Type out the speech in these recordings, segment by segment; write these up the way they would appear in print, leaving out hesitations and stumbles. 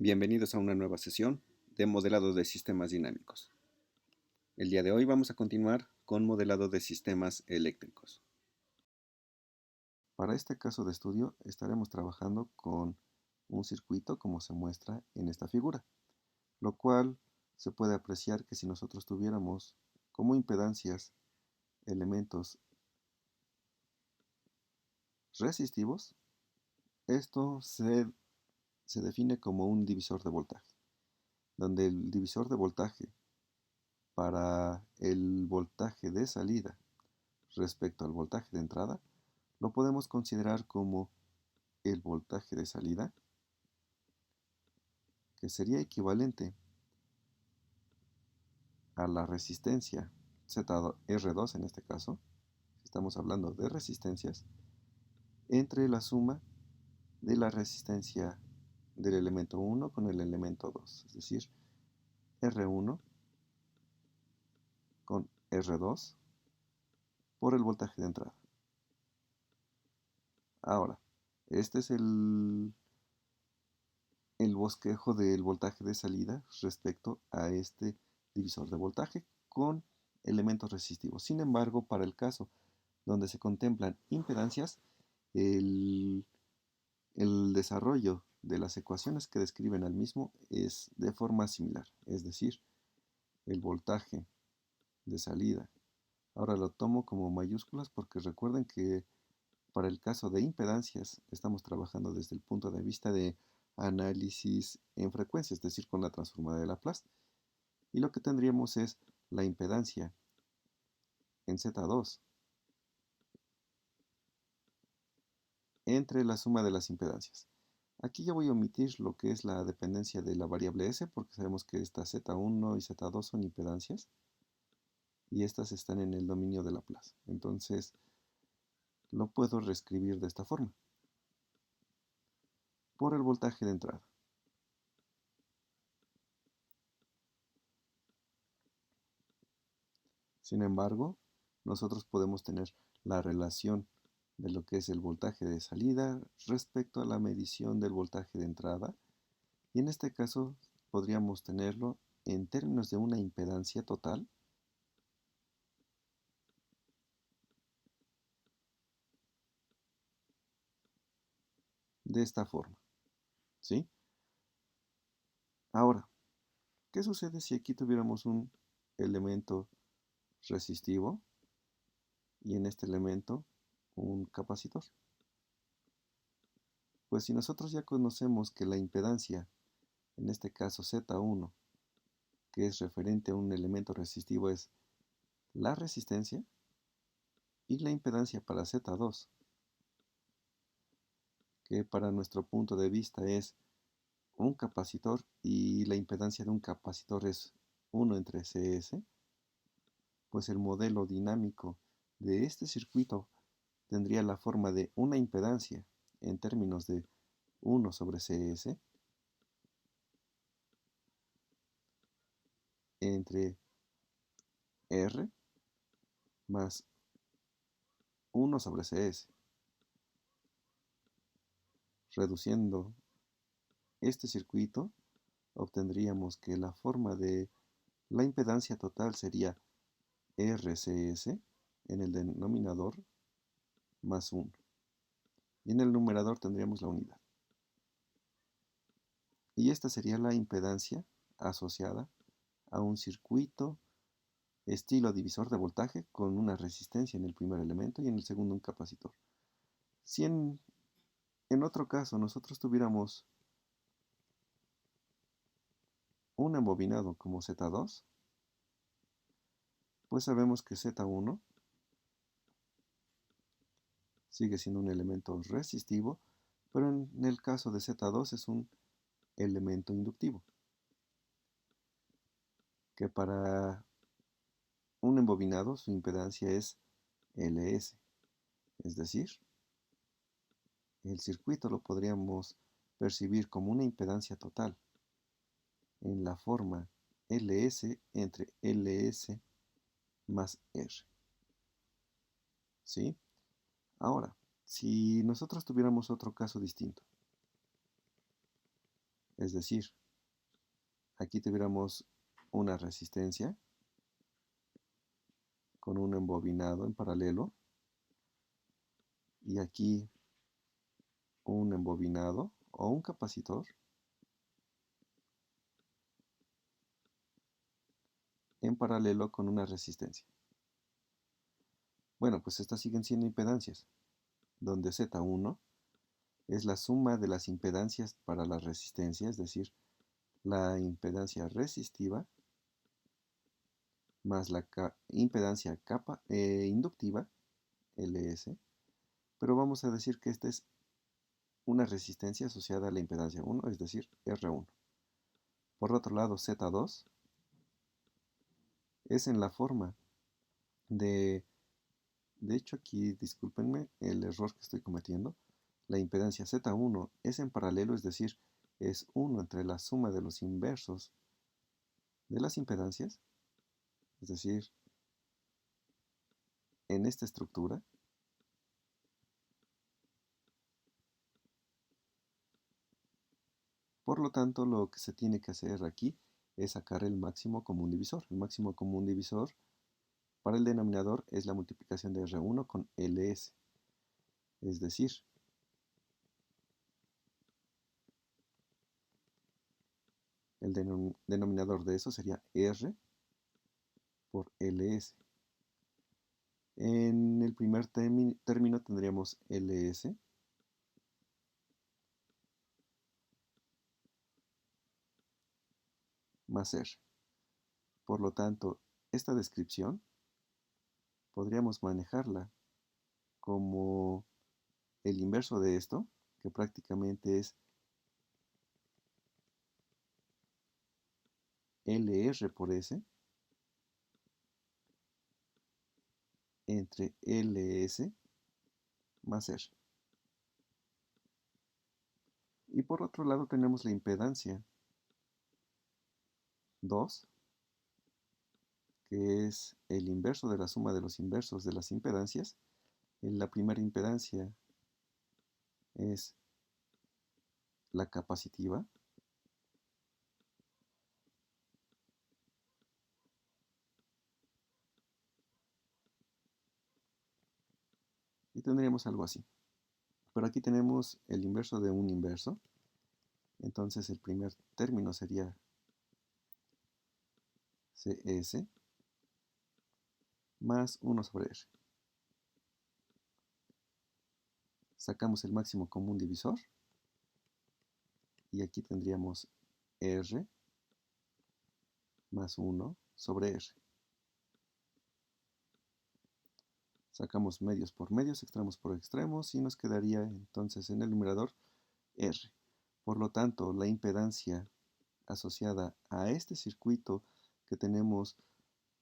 Bienvenidos a una nueva sesión de modelado de sistemas dinámicos. El día de hoy vamos a continuar con modelado de sistemas eléctricos. Para este caso de estudio estaremos trabajando con un circuito como se muestra en esta figura, lo cual se puede apreciar que si nosotros tuviéramos como impedancias elementos resistivos, esto se define como un divisor de voltaje, donde el divisor de voltaje para el voltaje de salida respecto al voltaje de entrada, lo podemos considerar como el voltaje de salida, que sería equivalente a la resistencia R2 en este caso, si estamos hablando de resistencias, entre la suma de la resistencia del elemento 1 con el elemento 2, es decir, R1 con R2 por el voltaje de entrada. Ahora, este es el bosquejo del voltaje de salida respecto a este divisor de voltaje con elementos resistivos. Sin embargo, para el caso donde se contemplan impedancias, el, el desarrollo de las ecuaciones que describen al mismo es de forma similar, es decir, el voltaje de salida. Ahora lo tomo como mayúsculas porque recuerden que para el caso de impedancias estamos trabajando desde el punto de vista de análisis en frecuencia, es decir, con la transformada de Laplace. Y lo que tendríamos es la impedancia en Z2 entre la suma de las impedancias. Aquí ya voy a omitir lo que es la dependencia de la variable S, porque sabemos que esta Z1 y Z2 son impedancias, y estas están en el dominio de Laplace. Entonces, lo puedo reescribir de esta forma. Por el voltaje de entrada. Sin embargo, nosotros podemos tener la relación de lo que es el voltaje de salida respecto a la medición del voltaje de entrada, y en este caso podríamos tenerlo en términos de una impedancia total de esta forma, ¿sí? Ahora, ¿qué sucede si aquí tuviéramos un elemento resistivo y en este elemento un capacitor? Pues si nosotros ya conocemos que la impedancia, en este caso Z1, que es referente a un elemento resistivo, es la resistencia, y la impedancia para Z2, que para nuestro punto de vista es un capacitor y la impedancia de un capacitor es 1 entre CS, pues el modelo dinámico de este circuito tendría la forma de una impedancia en términos de 1 sobre CS entre R más 1 sobre CS, reduciendo este circuito obtendríamos que la forma de la impedancia total sería RCS en el denominador más 1. Y en el numerador tendríamos la unidad. Y esta sería la impedancia asociada a un circuito estilo divisor de voltaje con una resistencia en el primer elemento y en el segundo un capacitor. Si en otro caso nosotros tuviéramos un embobinado como Z2, pues sabemos que Z1 sigue siendo un elemento resistivo, pero en el caso de Z2 es un elemento inductivo, que para un embobinado su impedancia es Ls, es decir, el circuito lo podríamos percibir como una impedancia total en la forma Ls entre Ls más R. ¿Sí? Ahora, si nosotros tuviéramos otro caso distinto, Es decir, aquí tuviéramos una resistencia con un embobinado en paralelo y aquí un embobinado o un capacitor en paralelo con una resistencia. Bueno, pues estas siguen siendo impedancias, donde Z1 es la suma de las impedancias para la resistencia, es decir, la impedancia resistiva más la impedancia inductiva, Ls, pero vamos a decir que esta es una resistencia asociada a la impedancia 1, es decir, R1. Por otro lado, Z2 es en la forma de hecho aquí, discúlpenme el error que estoy cometiendo, la impedancia Z1 es en paralelo, es decir, es 1 entre la suma de los inversos de las impedancias, es decir, en esta estructura, por lo tanto, lo que se tiene que hacer aquí es sacar el máximo común divisor. El máximo común divisor para el denominador es la multiplicación de R1 con Ls. Es decir, el denominador de eso sería R por Ls. En el primer término tendríamos Ls más R. Por lo tanto, esta descripción podríamos manejarla como el inverso de esto, que prácticamente es Lr por S entre Ls más R. Y por otro lado tenemos la impedancia 2, que es el inverso de la suma de los inversos de las impedancias. La primera impedancia es la capacitiva, y tendríamos algo así. Pero aquí tenemos el inverso de un inverso, entonces el primer término sería Cs más 1 sobre R. Sacamos el máximo común divisor y aquí tendríamos R más 1 sobre R. Sacamos medios por medios, extremos por extremos y nos quedaría entonces en el numerador R. Por lo tanto, la impedancia asociada a este circuito que tenemos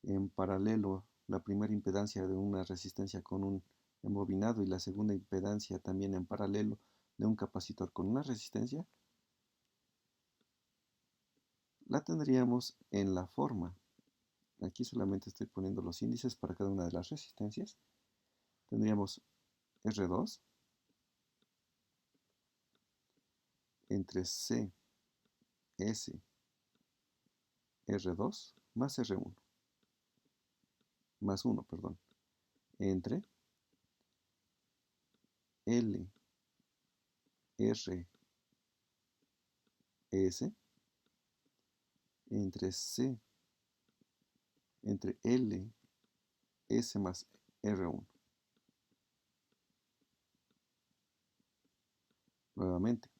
en paralelo, la primera impedancia de una resistencia con un embobinado y la segunda impedancia también en paralelo de un capacitor con una resistencia, la tendríamos en la forma. Aquí solamente estoy poniendo los índices para cada una de las resistencias. Tendríamos R2 entre C, S, R2 más R1, más 1, perdón, entre L, R, S, entre C, entre L, S más R1. Nuevamente,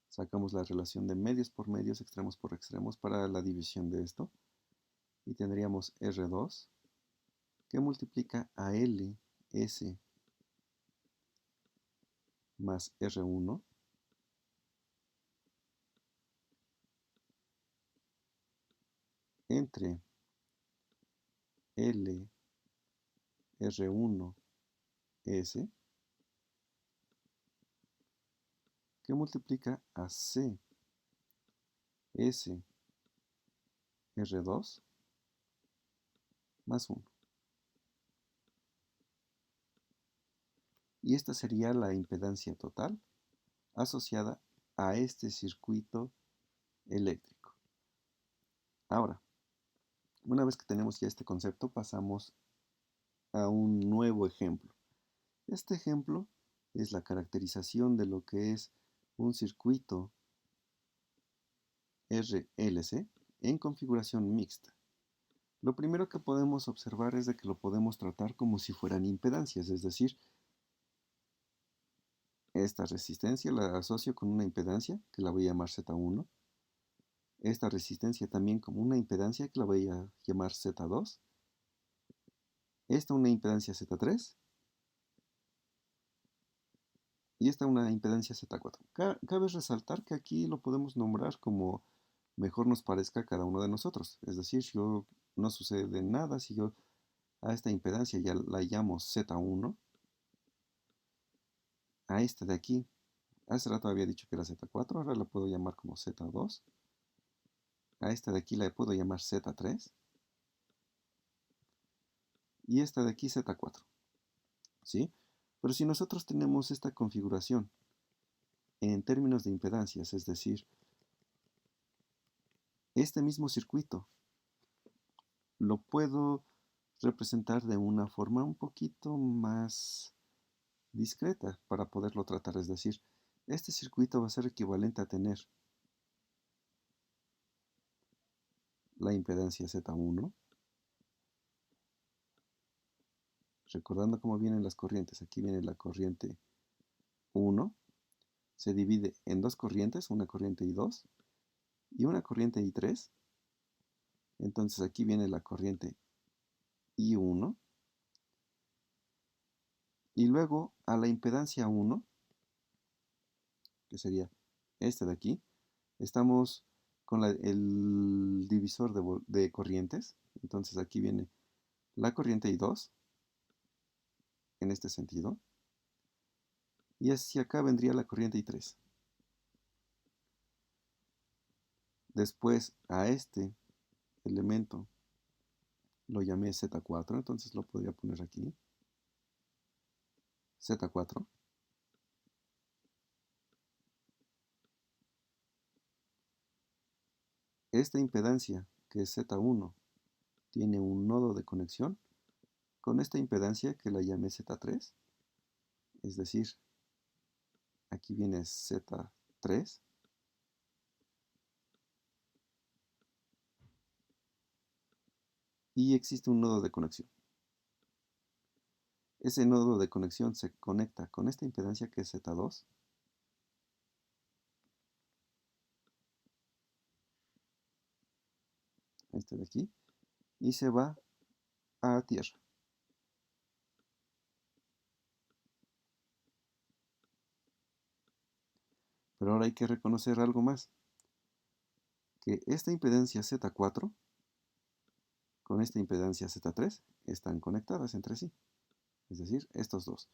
sacamos la relación de medios por medios, extremos por extremos para la división de esto. Y tendríamos R2 que multiplica a L, S más R1 entre L, R1, S que multiplica a C, S, R2 más 1. Y esta sería la impedancia total asociada a este circuito eléctrico. Ahora, una vez que tenemos ya este concepto, pasamos a un nuevo ejemplo. Este ejemplo es la caracterización de lo que es un circuito RLC en configuración mixta. Lo primero que podemos observar es de que lo podemos tratar como si fueran impedancias, es decir, esta resistencia la asocio con una impedancia que la voy a llamar Z1, esta resistencia también como una impedancia que la voy a llamar Z2, esta una impedancia Z3 y esta una impedancia Z4. Cabe resaltar que aquí lo podemos nombrar como mejor nos parezca a cada uno de nosotros, es decir, no sucede nada si yo a esta impedancia ya la llamo Z1, a esta de aquí, hace rato había dicho que era Z4, ahora la puedo llamar como Z2, a esta de aquí la puedo llamar Z3 y esta de aquí Z4, ¿sí? Pero si nosotros tenemos esta configuración en términos de impedancias, es decir, este mismo circuito lo puedo representar de una forma un poquito más discreta para poderlo tratar, es decir, este circuito va a ser equivalente a tener la impedancia Z1, recordando cómo vienen las corrientes, aquí viene la corriente 1, se divide en dos corrientes, una corriente I2 y una corriente I3, entonces aquí viene la corriente I1 y luego a la impedancia 1, que sería esta de aquí, estamos con el divisor de corrientes, entonces aquí viene la corriente I2 en este sentido y hacia acá vendría la corriente I3. Después a este elemento lo llamé Z4, entonces lo podría poner aquí, Z4. Esta impedancia, que es Z1, tiene un nodo de conexión con esta impedancia que la llamé Z3, es decir, aquí viene Z3, y existe un nodo de conexión. Ese nodo de conexión se conecta con esta impedancia que es Z2, este de aquí, y se va a tierra. Pero ahora hay que reconocer algo más, que esta impedancia Z4 con esta impedancia Z3 están conectadas entre sí, es decir, estos dos.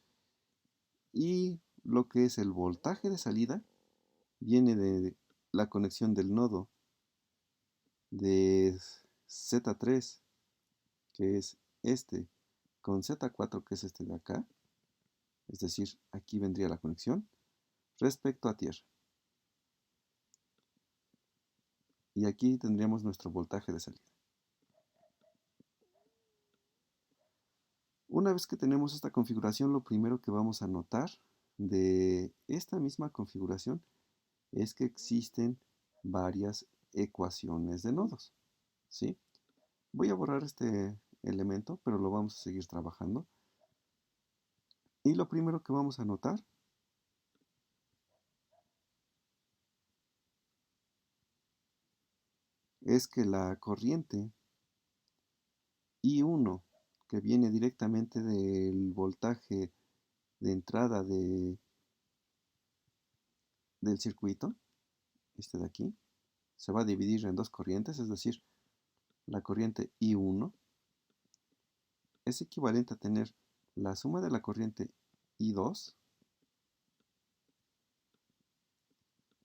Y lo que es el voltaje de salida viene de la conexión del nodo de Z3, que es este, con Z4, que es este de acá, es decir, aquí vendría la conexión, respecto a tierra. Y aquí tendríamos nuestro voltaje de salida. Una vez que tenemos esta configuración, lo primero que vamos a notar de esta misma configuración es que existen varias ecuaciones de nodos, ¿sí? Voy a borrar este elemento, pero lo vamos a seguir trabajando. Y lo primero que vamos a notar es que la corriente I1, que viene directamente del voltaje de entrada del circuito, este de aquí, se va a dividir en dos corrientes, es decir, la corriente I1 es equivalente a tener la suma de la corriente I2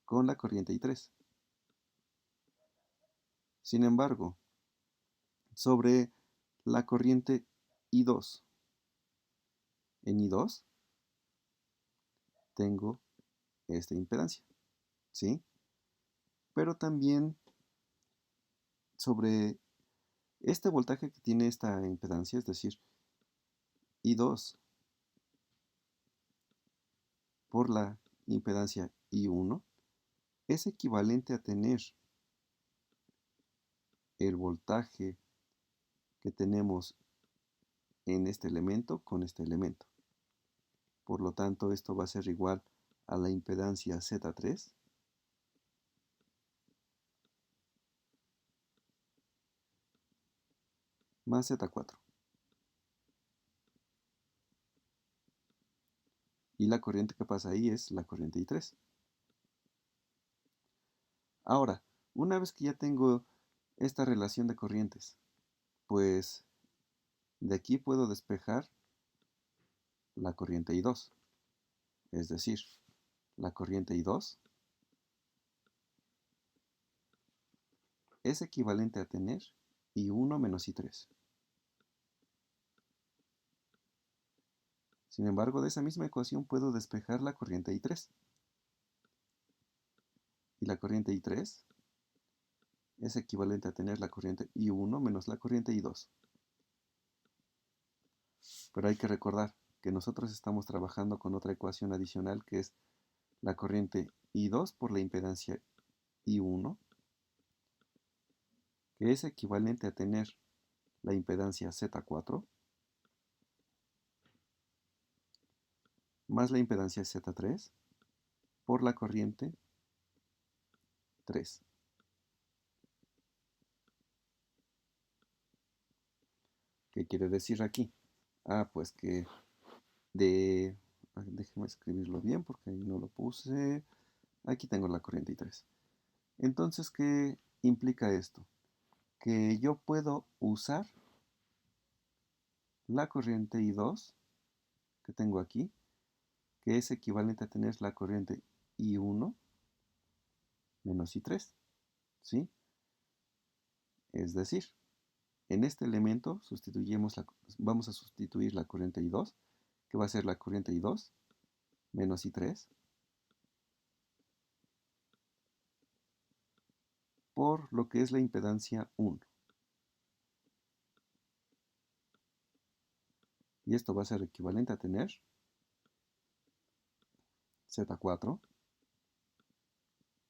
con la corriente I3. Sin embargo, sobre la corriente I2 en I2 tengo esta impedancia, ¿sí? Pero también sobre este voltaje que tiene esta impedancia, es decir, I2 por la impedancia I1, es equivalente a tener el voltaje que tenemos en este elemento con este elemento. Por lo tanto, esto va a ser igual a la impedancia Z3 más Z4. Y la corriente que pasa ahí es la corriente I3. Ahora, una vez que ya tengo esta relación de corrientes, pues de aquí puedo despejar la corriente I2. Es decir, la corriente I2 es equivalente a tener I1 menos I3. Sin embargo, de esa misma ecuación puedo despejar la corriente I3. Y la corriente I3 es equivalente a tener la corriente I1 menos la corriente I2. Pero hay que recordar que nosotros estamos trabajando con otra ecuación adicional que es la corriente I2 por la impedancia I1, que es equivalente a tener la impedancia Z4 más la impedancia Z3 por la corriente 3. ¿Qué quiere decir aquí? Pues que déjeme escribirlo bien porque ahí no lo puse. Aquí tengo la corriente I3. Entonces, ¿qué implica esto? Que yo puedo usar la corriente I2 que tengo aquí, que es equivalente a tener la corriente I1 menos I3, ¿sí? Es decir, en este elemento vamos a sustituir la corriente I2, que va a ser la corriente I2 menos I3, por lo que es la impedancia 1. Y esto va a ser equivalente a tener Z4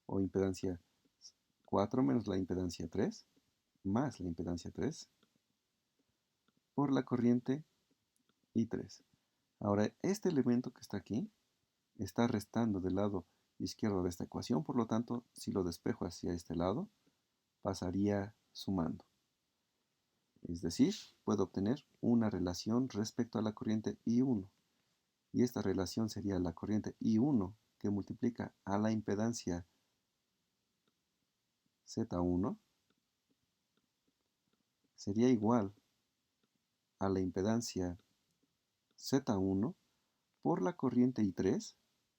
o impedancia 4 menos la impedancia 3 más la impedancia 3 por la corriente I3. Ahora, este elemento que está aquí está restando del lado izquierdo de esta ecuación, por lo tanto, si lo despejo hacia este lado, pasaría sumando. Es decir, puedo obtener una relación respecto a la corriente I1. Y esta relación sería la corriente I1 que multiplica a la impedancia Z1 sería igual a la impedancia Z1 por la corriente I3,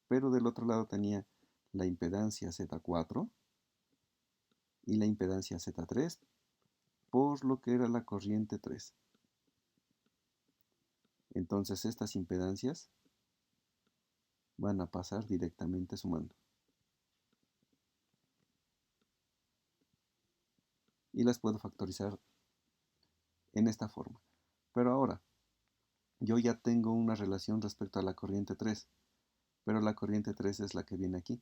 pero del otro lado tenía la impedancia Z4 y la impedancia Z3 por lo que era la corriente 3. Entonces estas impedancias van a pasar directamente sumando. Y las puedo factorizar en esta forma. Pero ahora, yo ya tengo una relación respecto a la corriente 3, pero la corriente 3 es la que viene aquí,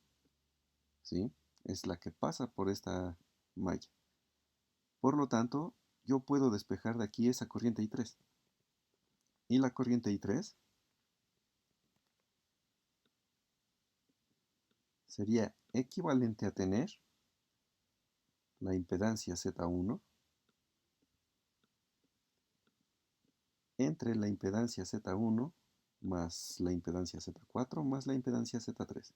¿sí? Es la que pasa por esta malla. Por lo tanto, yo puedo despejar de aquí esa corriente I3. Y la corriente I3 sería equivalente a tener la impedancia Z1 entre la impedancia Z1 más la impedancia Z4 más la impedancia Z3.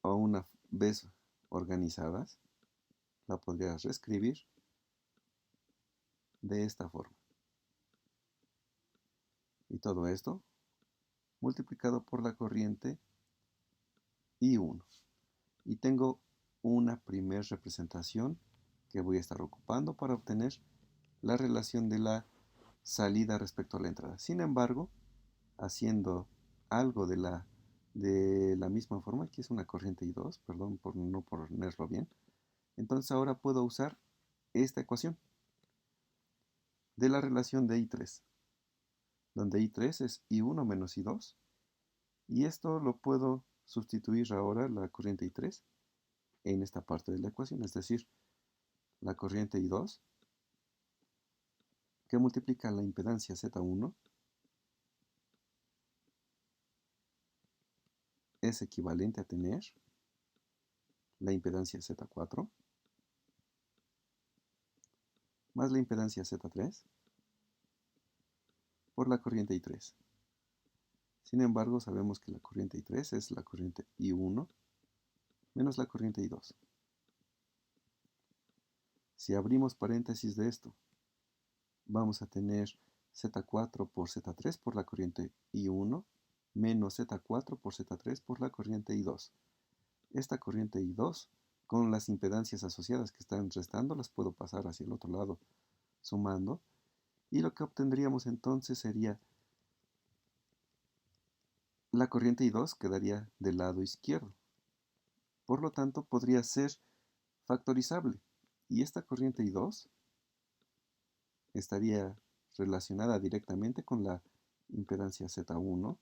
O una vez organizadas, la podrías reescribir de esta forma. Y todo esto multiplicado por la corriente I1. Y tengo una primer representación que voy a estar ocupando para obtener la relación de la salida respecto a la entrada. Sin embargo, haciendo algo de la de la misma forma. Aquí es una corriente I2, perdón por no ponerlo bien. Entonces ahora puedo usar esta ecuación de la relación de I3, donde I3 es I1 menos I2, y esto lo puedo sustituir ahora, la corriente I3, en esta parte de la ecuación, es decir, la corriente I2 que multiplica la impedancia Z1 es equivalente a tener la impedancia Z4 más la impedancia Z3 por la corriente I3. Sin embargo, sabemos que la corriente I3 es la corriente I1 menos la corriente I2. Si abrimos paréntesis de esto, vamos a tener Z4 por Z3 por la corriente I1 menos Z4 por Z3 por la corriente I2. Esta corriente I2, con las impedancias asociadas que están restando, las puedo pasar hacia el otro lado sumando, y lo que obtendríamos entonces sería la corriente I2 quedaría del lado izquierdo. Por lo tanto, podría ser factorizable. Y esta corriente I2 estaría relacionada directamente con la impedancia Z1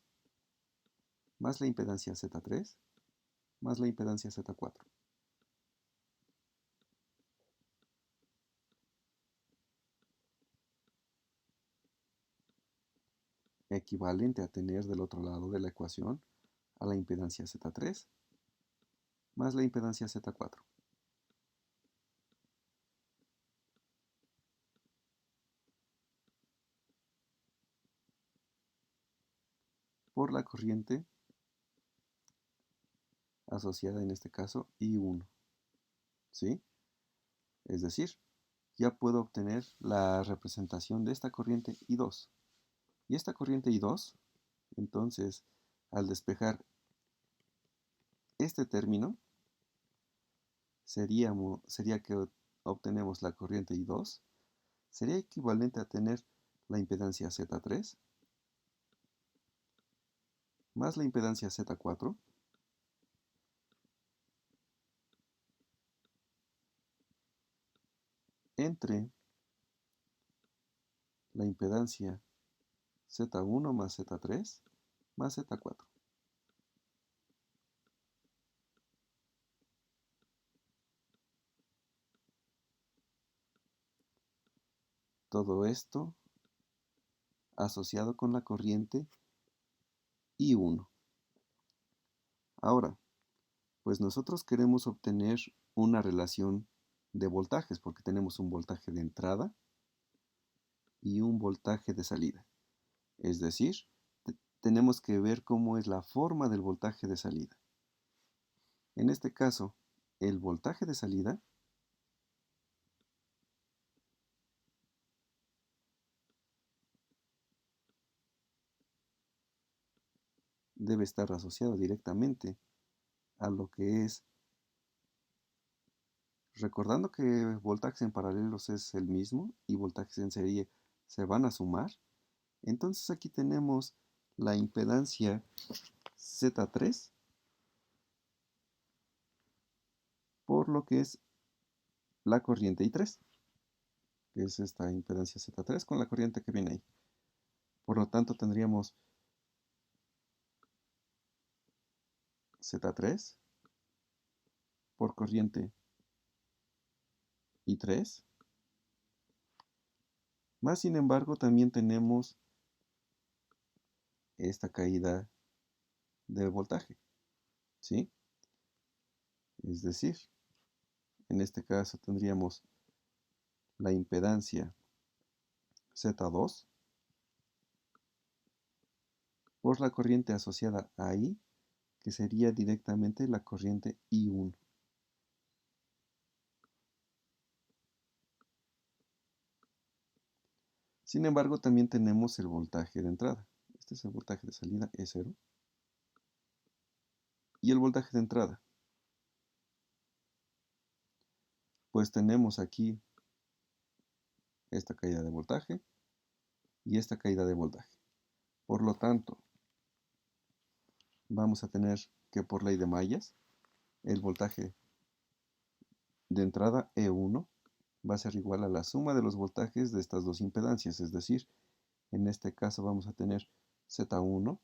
más la impedancia Z3 más la impedancia Z4. Equivalente a tener del otro lado de la ecuación a la impedancia Z3 más la impedancia Z4. Por la corriente asociada en este caso I1. ¿Sí? Es decir, ya puedo obtener la representación de esta corriente I2. Y esta corriente I2, entonces, al despejar este término, sería que obtenemos la corriente I2, sería equivalente a tener la impedancia Z3 más la impedancia Z4 entre la impedancia Z1 más Z3 más Z4. Todo esto asociado con la corriente I1. Ahora, pues nosotros queremos obtener una relación de voltajes porque tenemos un voltaje de entrada y un voltaje de salida. Es decir, tenemos que ver cómo es la forma del voltaje de salida. En este caso, el voltaje de salida debe estar asociado directamente a lo que es, recordando que voltajes en paralelos es el mismo y voltajes en serie se van a sumar. Entonces aquí tenemos la impedancia Z3 por lo que es la corriente I3, que es esta impedancia Z3 con la corriente que viene ahí. Por lo tanto tendríamos Z3 por corriente I3, más sin embargo también tenemos esta caída de voltaje, ¿sí? Es decir, en este caso tendríamos la impedancia Z2 por la corriente asociada ahí, que sería directamente la corriente I1. Sin embargo, también tenemos el voltaje de entrada. Este es el voltaje de salida, E0. Y el voltaje de entrada. Pues tenemos aquí esta caída de voltaje y esta caída de voltaje. Por lo tanto, vamos a tener que por ley de mallas, el voltaje de entrada E1 va a ser igual a la suma de los voltajes de estas dos impedancias, es decir, en este caso vamos a tener Z1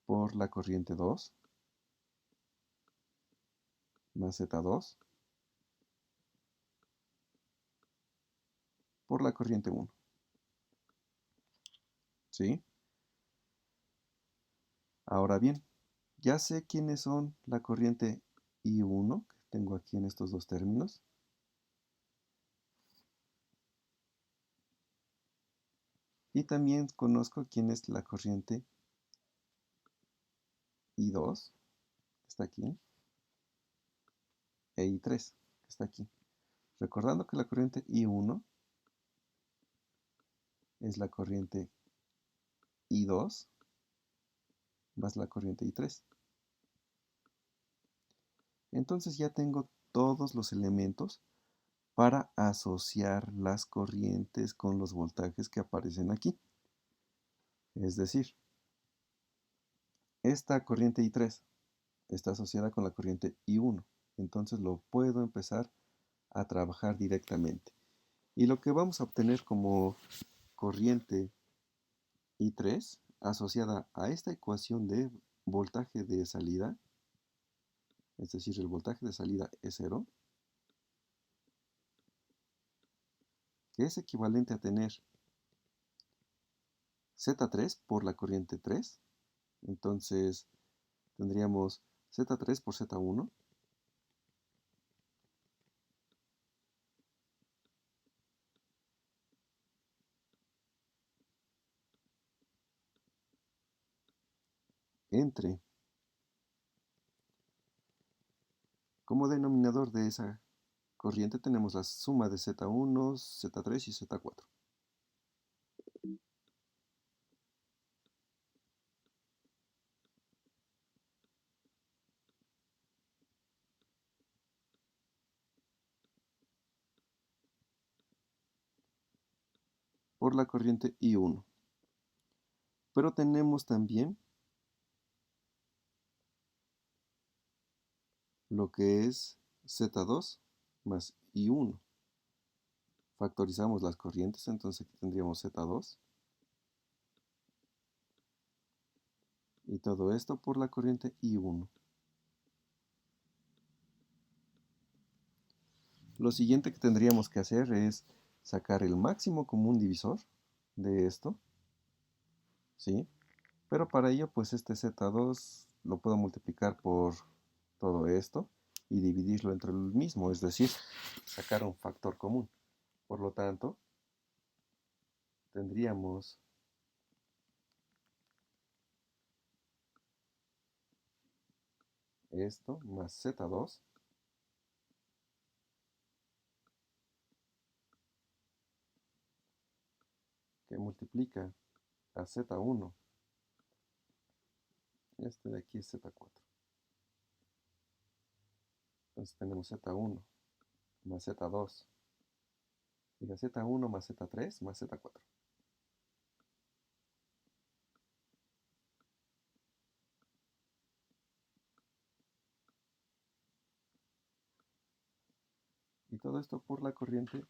por la corriente 2 más Z2 por la corriente 1. ¿Sí? Ahora bien, ya sé quiénes son la corriente I1 que tengo aquí en estos dos términos. Y también conozco quién es la corriente I2, que está aquí, e I3, que está aquí. Recordando que la corriente I1 es la corriente I2 más la corriente I3. Entonces ya tengo todos los elementos para asociar las corrientes con los voltajes que aparecen aquí. Es decir, esta corriente I3 está asociada con la corriente I1. Entonces lo puedo empezar a trabajar directamente. Y lo que vamos a obtener como corriente I3 asociada a esta ecuación de voltaje de salida, es decir, el voltaje de salida es 0, que es equivalente a tener Z3 por la corriente 3. Entonces tendríamos Z3 por Z1 entre, como denominador de esa corriente tenemos la suma de Z1, Z3 y Z4. Por la corriente I1. Pero tenemos también lo que es Z2 más I1. Factorizamos las corrientes, entonces aquí tendríamos Z2 y todo esto por la corriente I1. Lo siguiente que tendríamos que hacer es sacar el máximo común divisor de esto, ¿sí? Pero para ello, pues este Z2 lo puedo multiplicar por todo esto y dividirlo entre el mismo, es decir, sacar un factor común. Por lo tanto, tendríamos esto más Z2 que multiplica a Z1. Este de aquí es Z4. Entonces tenemos Z1 más Z2 y la Z1 más Z3 más Z4. Y todo esto por la corriente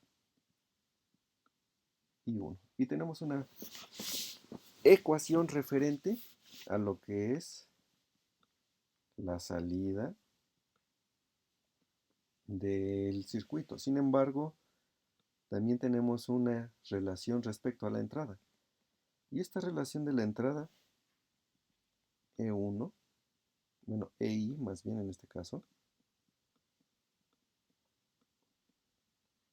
I1. Y tenemos una ecuación referente a lo que es la salida del circuito. Sin embargo, también tenemos una relación respecto a la entrada. Y esta relación de la entrada, E1, bueno, EI más bien en este caso,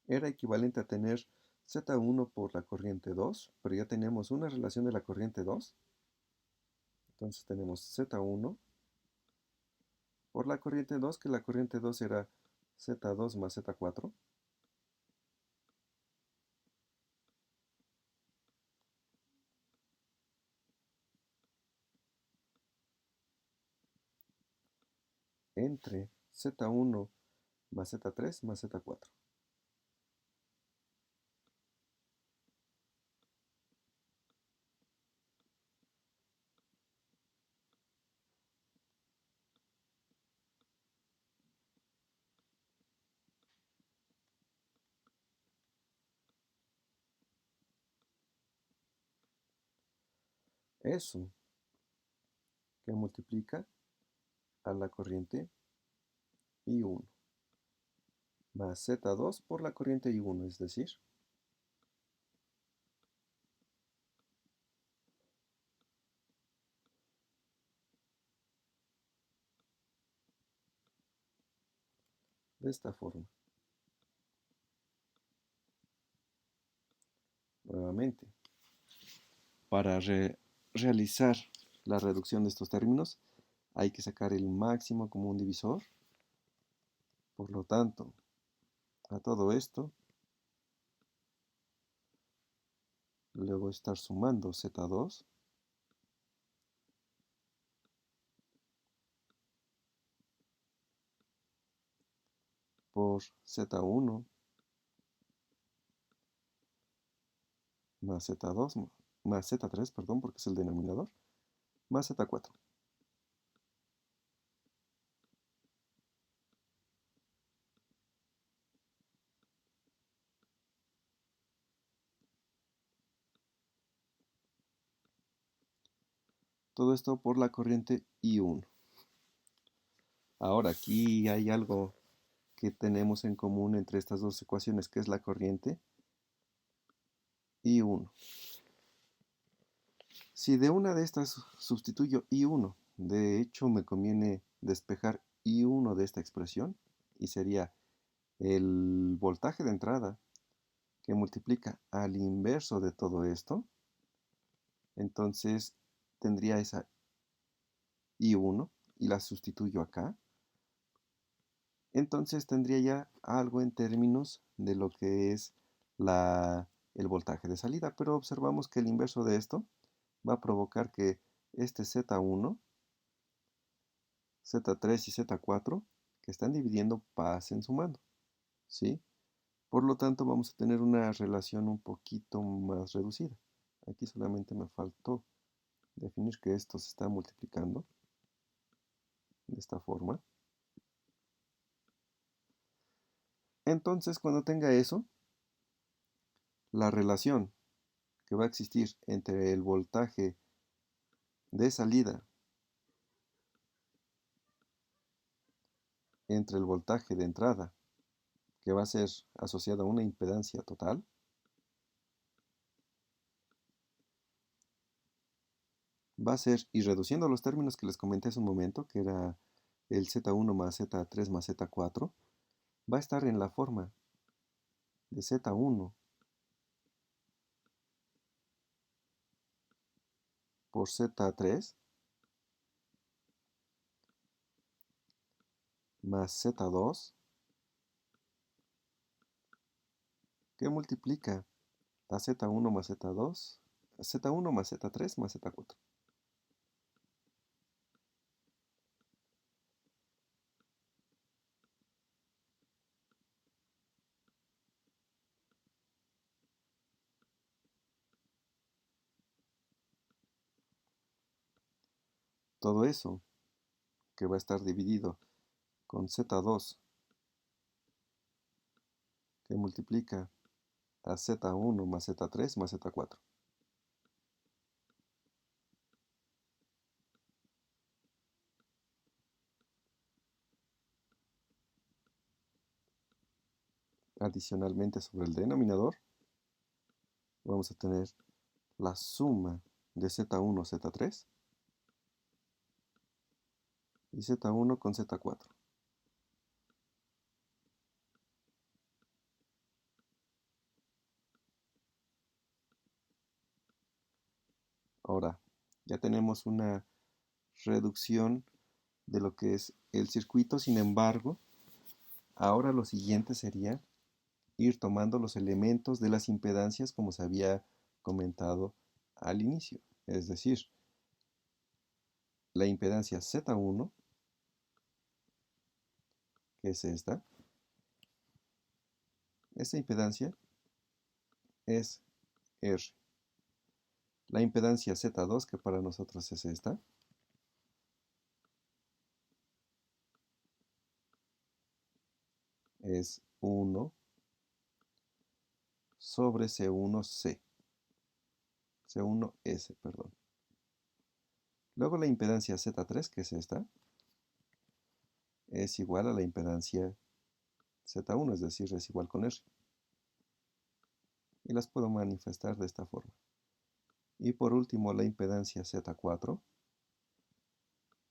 era equivalente a tener Z1 por la corriente 2, pero ya tenemos una relación de la corriente 2. Entonces tenemos Z1 por la corriente 2, que la corriente 2 era Z2 más Z4. Entre Z1 más Z3 más Z4. Eso que multiplica a la corriente I1 más Z2 por la corriente I1, es decir, de esta forma. Nuevamente, para realizar la reducción de estos términos, hay que sacar el máximo común divisor. Por lo tanto, a todo esto le voy a estar sumando Z2 por Z1 más Z2 más Z3, perdón, porque es el denominador, más Z4. Todo esto por la corriente I1. Ahora, aquí hay algo que tenemos en común entre estas dos ecuaciones, que es la corriente I1. Si de una de estas sustituyo I1, de hecho me conviene despejar I1 de esta expresión y sería el voltaje de entrada que multiplica al inverso de todo esto. Entonces tendría esa I1 y la sustituyo acá. Entonces tendría ya algo en términos de lo que es el voltaje de salida, pero observamos que el inverso de esto va a provocar que este Z1, Z3 y Z4 que están dividiendo pasen sumando, ¿sí? Por lo tanto vamos a tener una relación un poquito más reducida. Aquí solamente me faltó definir que esto se está multiplicando de esta forma. Entonces cuando tenga eso, la relación que va a existir entre el voltaje de salida entre el voltaje de entrada, que va a ser asociado a una impedancia total, va a ser, y reduciendo los términos que les comenté hace un momento, que era el Z1 más Z3 más Z4, va a estar en la forma de Z1 por Z3 más Z2, que multiplica a Z1 más Z2, Z1 más Z3 más Z4. Todo eso que va a estar dividido con Z2 que multiplica a Z1 más Z3 más Z4. Adicionalmente sobre el denominador vamos a tener la suma de Z1 Z3 y Z1 con Z4. Ahora, ya tenemos una reducción de lo que es el circuito, sin embargo, ahora lo siguiente sería ir tomando los elementos de las impedancias como se había comentado al inicio. Es decir, la impedancia Z1, que es esta impedancia es R. La impedancia Z2, que para nosotros es esta, es 1 sobre C1S, perdón. Luego la impedancia Z3, que es esta, es igual a la impedancia Z1, es decir, es igual con R. Y las puedo manifestar de esta forma. Y por último, la impedancia Z4,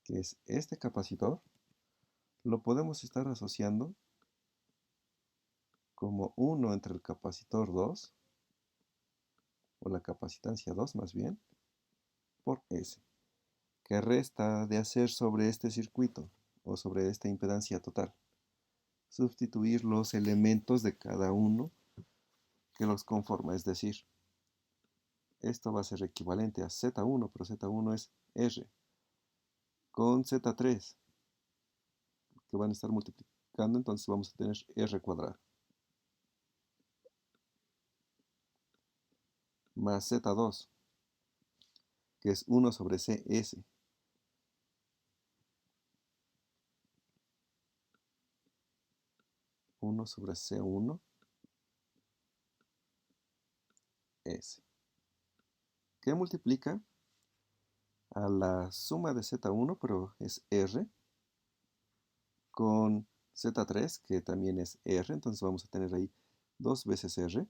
que es este capacitor, lo podemos estar asociando como 1 entre el capacitor 2, o la capacitancia 2 más bien, por S, que resta de hacer sobre este circuito, o sobre esta impedancia total. Sustituir los elementos de cada uno que los conforma, es decir, esto va a ser equivalente a Z1, pero Z1 es R, con Z3, que van a estar multiplicando, entonces vamos a tener R cuadrado, más Z2, que es 1 sobre CS, 1 sobre C1, S, que multiplica a la suma de Z1, pero es R, con Z3, que también es R, entonces vamos a tener ahí 2 veces R,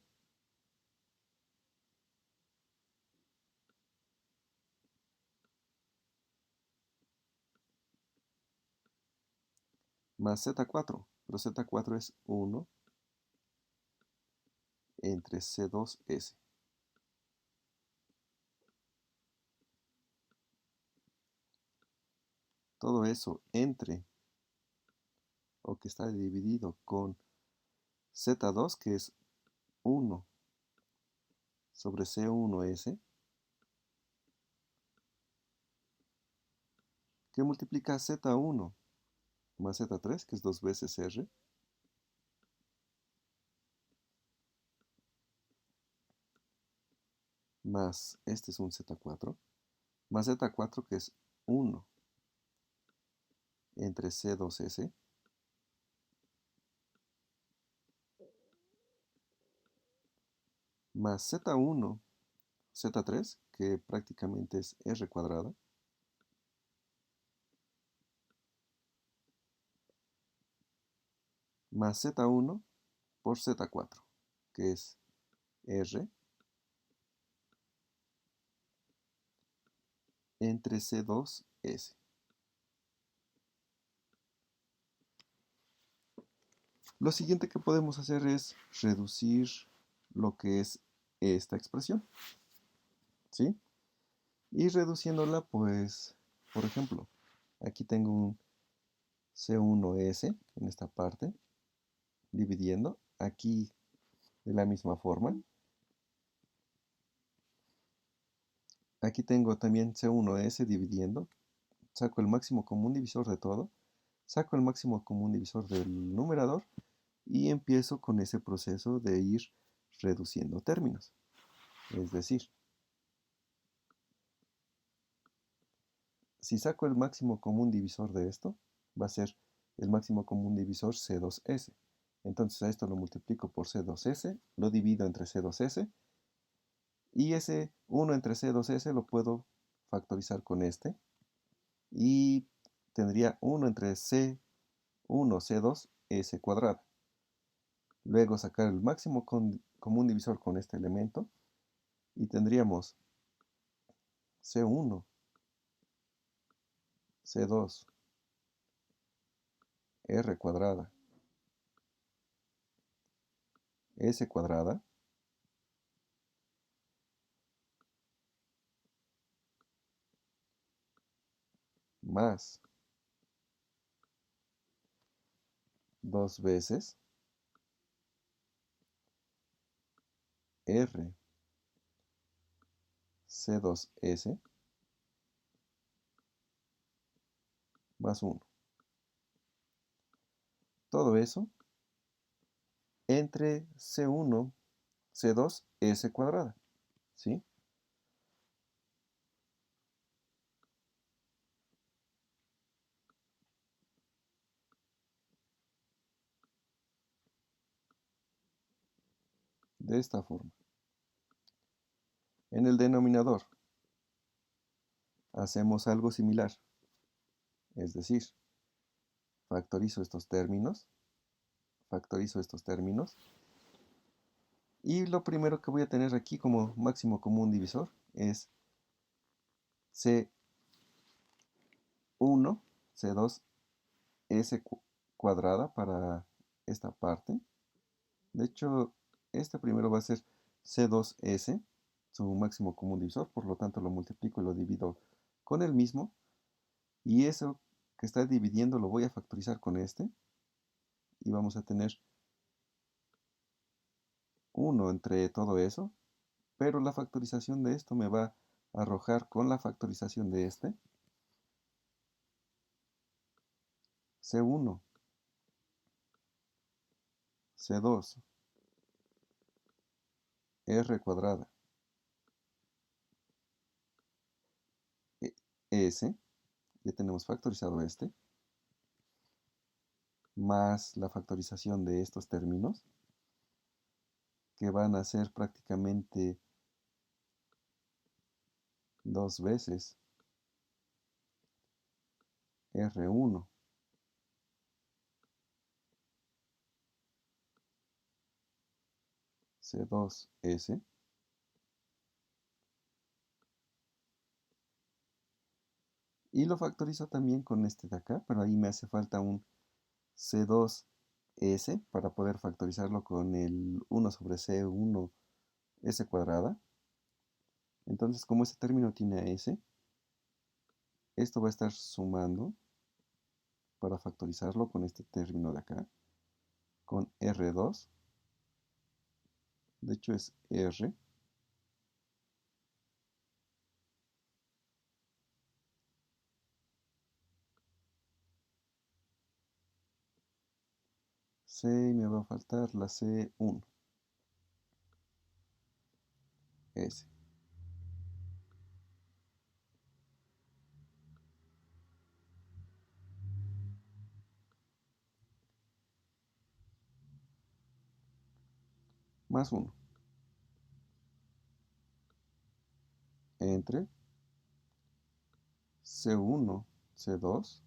más Z4, pero Z4 es 1 entre C2S. Todo eso entre, o que está dividido con Z2, que es 1 sobre C1S, que multiplica Z1 más Z3, que es 2 veces R, más este es un Z4, más Z4, que es 1 entre C2S, más Z1, Z3, que prácticamente es R cuadrada, más Z1 por Z4, que es R entre C2S. Lo siguiente que podemos hacer es reducir lo que es esta expresión, ¿sí? Y reduciéndola, pues, por ejemplo, aquí tengo un C1S en esta parte, dividiendo, aquí de la misma forma. Aquí tengo también C1S dividiendo, saco el máximo común divisor de todo, saco el máximo común divisor del numerador y empiezo con ese proceso de ir reduciendo términos. Es decir, si saco el máximo común divisor de esto, va a ser el máximo común divisor C2S. Entonces a esto lo multiplico por C2S, lo divido entre C2S, y ese 1 entre C2S lo puedo factorizar con este, y tendría 1 entre C1, C2, S cuadrada. Luego sacar el máximo común divisor con este elemento, y tendríamos C1, C2, R cuadrada, S cuadrada, más 2 veces R C2S más 1. Todo eso entre C1, C2, S cuadrada, ¿sí? De esta forma. En el denominador, hacemos algo similar. Es decir, factorizo estos términos, y lo primero que voy a tener aquí como máximo común divisor es C1, C2, S cuadrada para esta parte. De hecho, este primero va a ser C2S, su máximo común divisor, por lo tanto lo multiplico y lo divido con el mismo. Y eso que está dividiendo lo voy a factorizar con este. Y vamos a tener 1 entre todo eso. Pero la factorización de esto me va a arrojar con la factorización de este. C1, C2, R cuadrada, S, ya tenemos factorizado este, más la factorización de estos términos, que van a ser prácticamente 2 veces R1 C2S, y lo factorizo también con este de acá, pero ahí me hace falta un C2S para poder factorizarlo con el 1 sobre C1 S cuadrada. Entonces, como ese término tiene a S, esto va a estar sumando para factorizarlo con este término de acá, con R2, de hecho es R, C y me va a faltar la C1, S, más 1, entre C1, C2,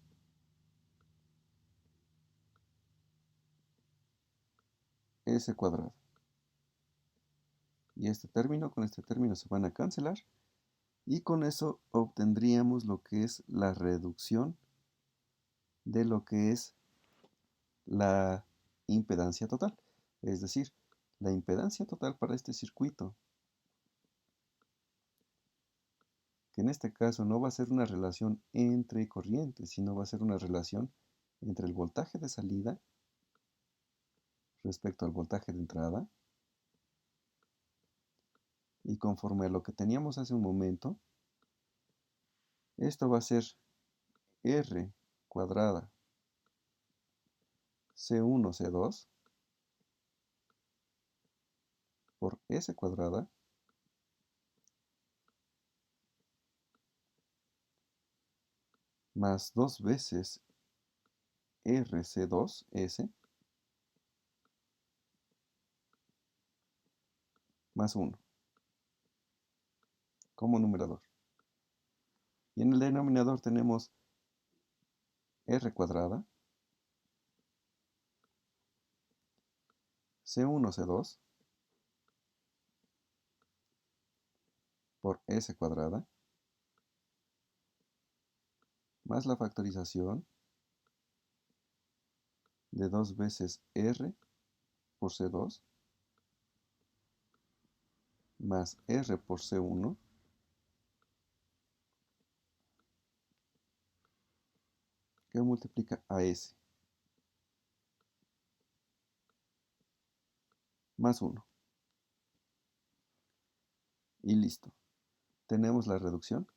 S cuadrado. Y este término con este término se van a cancelar. Y con eso obtendríamos lo que es la reducción de lo que es la impedancia total. Es decir, la impedancia total para este circuito, que en este caso no va a ser una relación entre corrientes, sino va a ser una relación entre el voltaje de salida respecto al voltaje de entrada. Y conforme a lo que teníamos hace un momento, esto va a ser R cuadrada C1, C2 por S cuadrada más 2 veces RC2S más 1 como numerador. Y en el denominador tenemos R cuadrada C1, C2 por S cuadrada más la factorización de 2 veces R por C2 más R por C1 que multiplica a S más 1. Y listo. Tenemos la reducción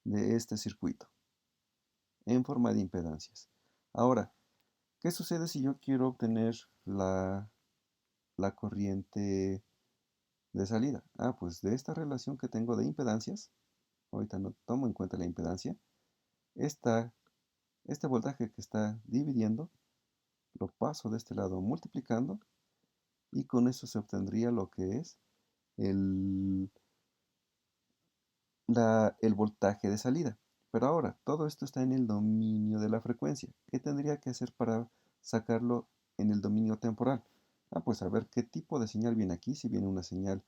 de este circuito en forma de impedancias. Ahora, ¿qué sucede si yo quiero obtener la corriente de salida? Ah, pues de esta relación que tengo de impedancias, ahorita no tomo en cuenta la impedancia, este voltaje que está dividiendo lo paso de este lado multiplicando y con eso se obtendría lo que es el, el voltaje de salida. Pero ahora, todo esto está en el dominio de la frecuencia. ¿Qué tendría que hacer para sacarlo en el dominio temporal? Pues a ver qué tipo de señal viene aquí. Si viene una señal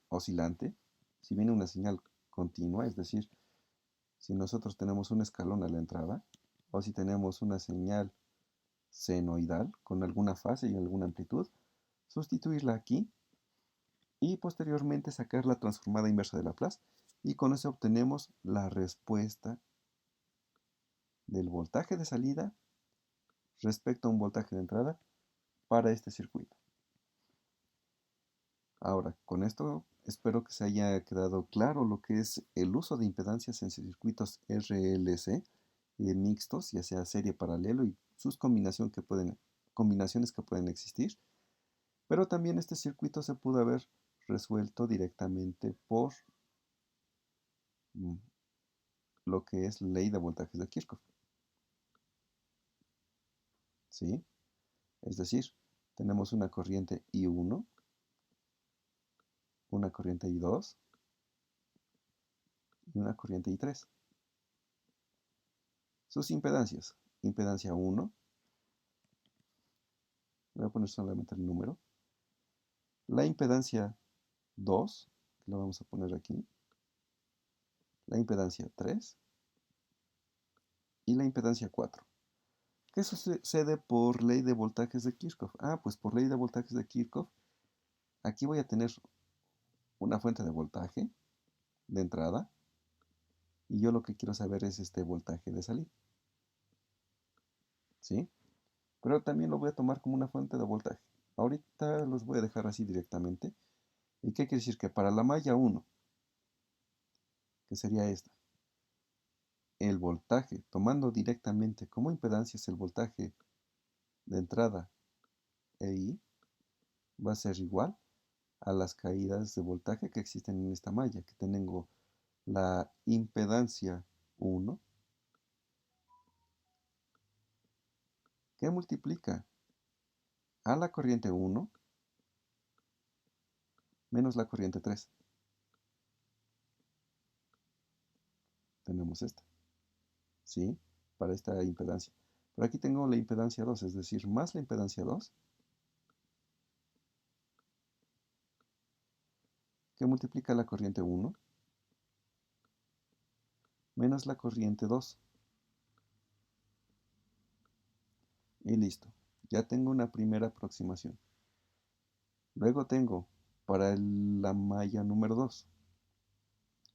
oscilante, si viene una señal continua, es decir, si nosotros tenemos un escalón a la entrada, o si tenemos una señal senoidal con alguna fase y alguna amplitud, sustituirla aquí y posteriormente sacar la transformada inversa de Laplace, y con eso obtenemos la respuesta del voltaje de salida respecto a un voltaje de entrada para este circuito. Ahora, con esto espero que se haya quedado claro lo que es el uso de impedancias en circuitos RLC mixtos, ya sea serie paralelo y sus combinaciones que pueden existir. Pero también este circuito se pudo haber resuelto directamente por lo que es ley de voltajes de Kirchhoff. ¿Sí? Es decir, tenemos una corriente I1, una corriente I2 y una corriente I3. Sus impedancias. Impedancia 1, voy a poner solamente el número. La impedancia 2, que lo vamos a poner aquí. La impedancia 3 y la impedancia 4. ¿Qué sucede por ley de voltajes de Kirchhoff? Pues por ley de voltajes de Kirchhoff, aquí voy a tener una fuente de voltaje de entrada y yo lo que quiero saber es este voltaje de salida. ¿Sí? Pero también lo voy a tomar como una fuente de voltaje. Ahorita los voy a dejar así directamente. ¿Y qué quiere decir? Que para la malla 1, que sería esta, el voltaje, tomando directamente como impedancia es el voltaje de entrada EI, va a ser igual a las caídas de voltaje que existen en esta malla, que tengo la impedancia 1, que multiplica a la corriente 1 menos la corriente 3. Tenemos esta, ¿sí? Para esta impedancia. Pero aquí tengo la impedancia 2, es decir, más la impedancia 2, que multiplica la corriente 1 menos la corriente 2. Y listo. Ya tengo una primera aproximación. Luego tengo para la malla número 2.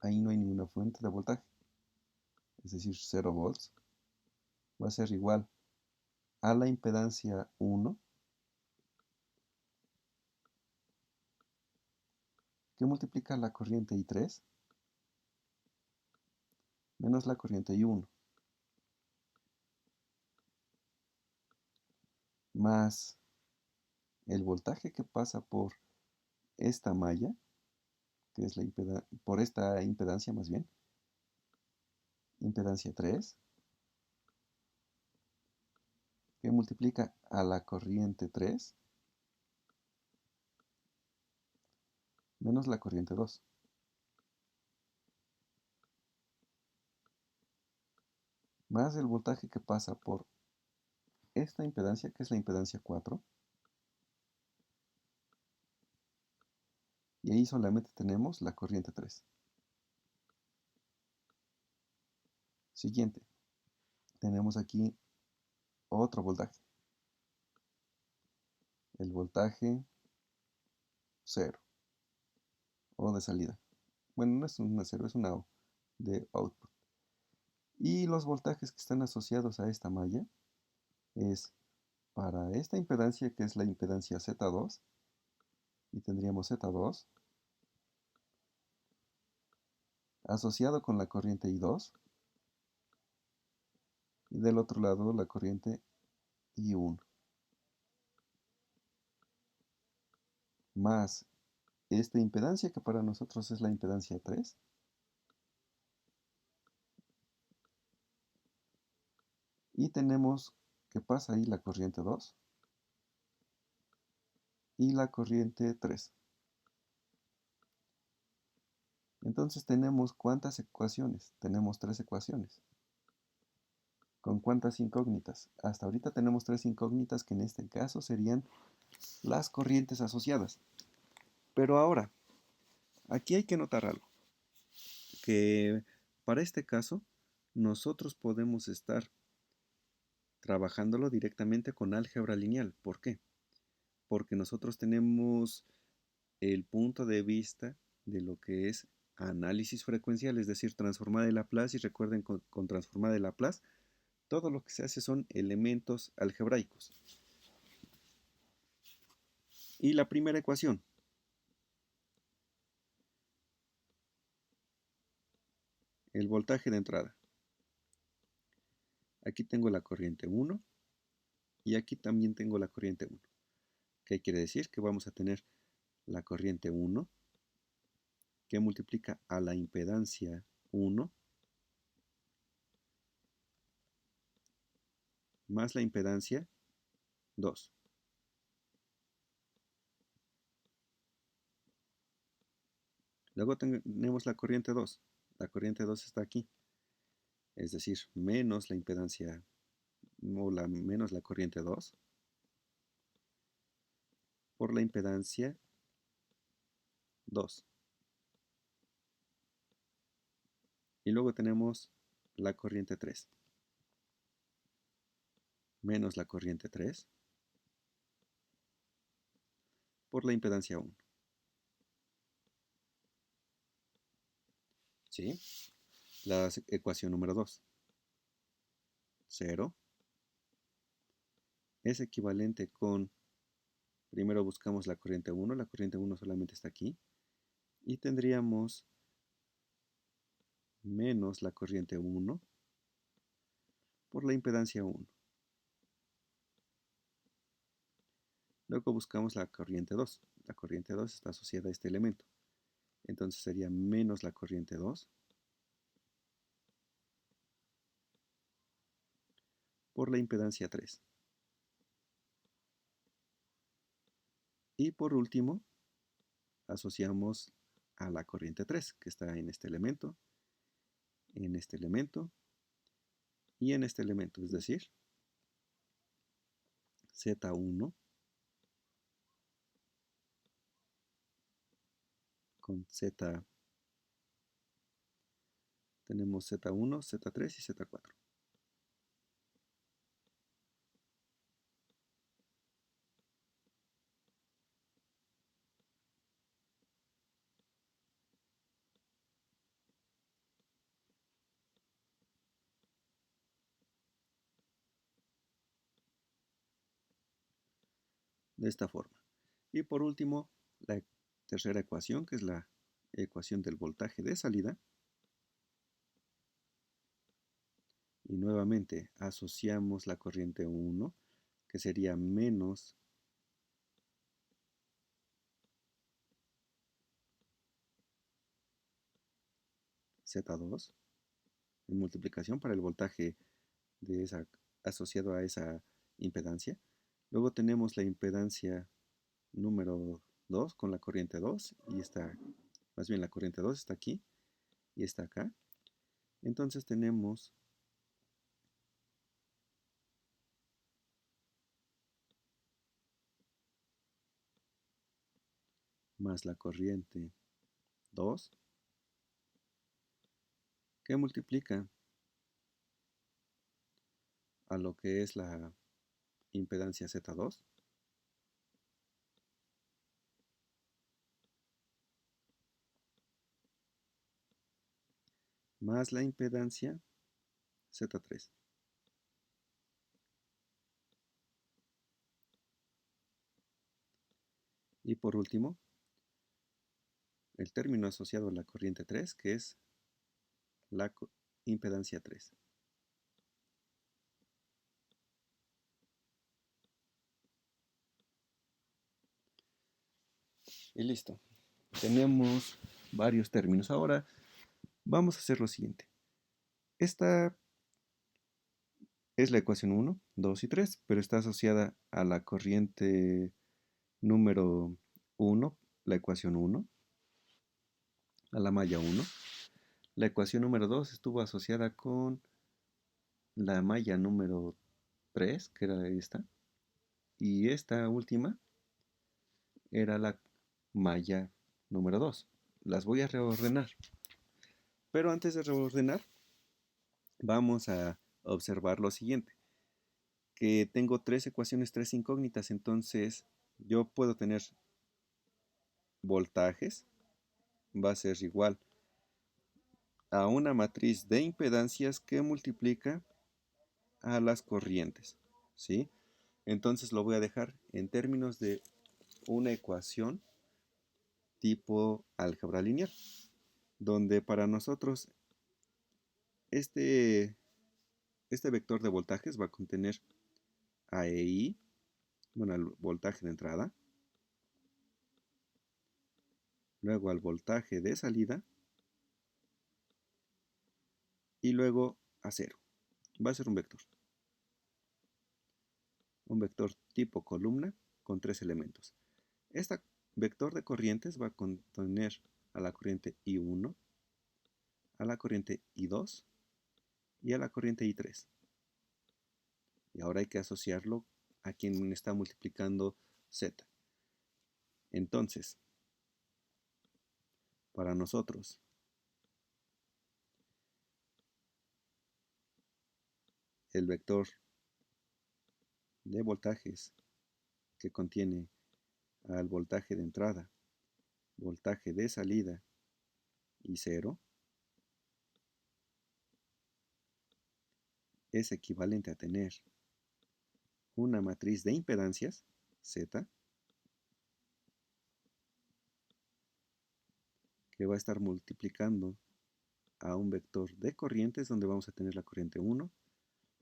Ahí no hay ninguna fuente de voltaje. Es decir, 0 volts. Va a ser igual a la impedancia 1, que multiplica la corriente I3 menos la corriente I1, más el voltaje que pasa por esta malla, que es por esta impedancia más bien, impedancia 3, que multiplica a la corriente 3 menos la corriente 2, más el voltaje que pasa por esta impedancia, que es la impedancia 4, y ahí solamente tenemos la corriente 3. Siguiente, tenemos aquí otro voltaje, el voltaje 0 o de salida. Bueno, no es una 0, es una O de output. Y los voltajes que están asociados a esta malla es para esta impedancia, que es la impedancia Z2, y tendríamos Z2 asociado con la corriente I2, y del otro lado la corriente I1, más esta impedancia que para nosotros es la impedancia 3, y tenemos que pasa ahí la corriente 2 y la corriente 3. Entonces tenemos ¿cuántas ecuaciones? Tenemos tres ecuaciones. ¿Con cuántas incógnitas? Hasta ahorita tenemos tres incógnitas que en este caso serían las corrientes asociadas. Pero ahora, aquí hay que notar algo, que para este caso nosotros podemos estar trabajándolo directamente con álgebra lineal. ¿Por qué? Porque nosotros tenemos el punto de vista de lo que es análisis frecuencial, es decir, transformada de Laplace, y recuerden con transformada de Laplace, todo lo que se hace son elementos algebraicos. Y la primera ecuación, el voltaje de entrada. Aquí tengo la corriente 1 y aquí también tengo la corriente 1. ¿Qué quiere decir? Que vamos a tener la corriente 1 que multiplica a la impedancia 1 más la impedancia 2. Luego tenemos la corriente 2. La corriente 2 está aquí, es decir, menos la impedancia o menos la corriente 2 por la impedancia 2. Y luego tenemos la corriente 3 menos la corriente 3 por la impedancia 1. ¿Sí? La ecuación número 2. 0 es equivalente con, primero buscamos la corriente 1 solamente está aquí, y tendríamos menos la corriente 1 por la impedancia 1. Luego buscamos la corriente 2. La corriente 2 está asociada a este elemento. Entonces sería menos la corriente 2 por la impedancia 3. Y por último, asociamos a la corriente 3, que está en este elemento y en este elemento, es decir, Z1 con Z, tenemos Z1, Z3 y Z4. De esta forma. Y por último, la tercera ecuación, que es la ecuación del voltaje de salida. Y nuevamente asociamos la corriente 1, que sería menos Z2 en multiplicación para el voltaje de esa, asociado a esa impedancia. Luego tenemos la impedancia número 2 con la corriente 2 y está, más bien la corriente 2 está aquí y está acá. Entonces tenemos más la corriente 2 que multiplica a lo que es la impedancia Z2 más la impedancia Z3. Y por último, el término asociado a la corriente 3, que es la impedancia 3. Y listo. Tenemos varios términos. Ahora vamos a hacer lo siguiente. Esta es la ecuación 1, 2 y 3, pero está asociada a la corriente número 1, la ecuación 1. a la malla 1. La ecuación número 2 estuvo asociada con la malla número 3, que era esta, y esta última era la malla número 2. Las voy a reordenar, pero antes de reordenar vamos a observar lo siguiente, que tengo tres ecuaciones, tres incógnitas, entonces yo puedo tener voltajes, va a ser igual a una matriz de impedancias que multiplica a las corrientes, ¿sí? Entonces lo voy a dejar en términos de una ecuación tipo álgebra lineal, donde para nosotros este, este vector de voltajes va a contener a EI, bueno, al voltaje de entrada, luego al voltaje de salida y luego a cero. Va a ser un vector tipo columna con tres elementos. Este vector de corrientes va a contener a la corriente I1, a la corriente I2 y a la corriente I3. Y ahora hay que asociarlo a quien está multiplicando Z. Entonces, para nosotros, el vector de voltajes que contiene al voltaje de entrada, voltaje de salida y cero, es equivalente a tener una matriz de impedancias, Z, que va a estar multiplicando a un vector de corrientes donde vamos a tener la corriente 1,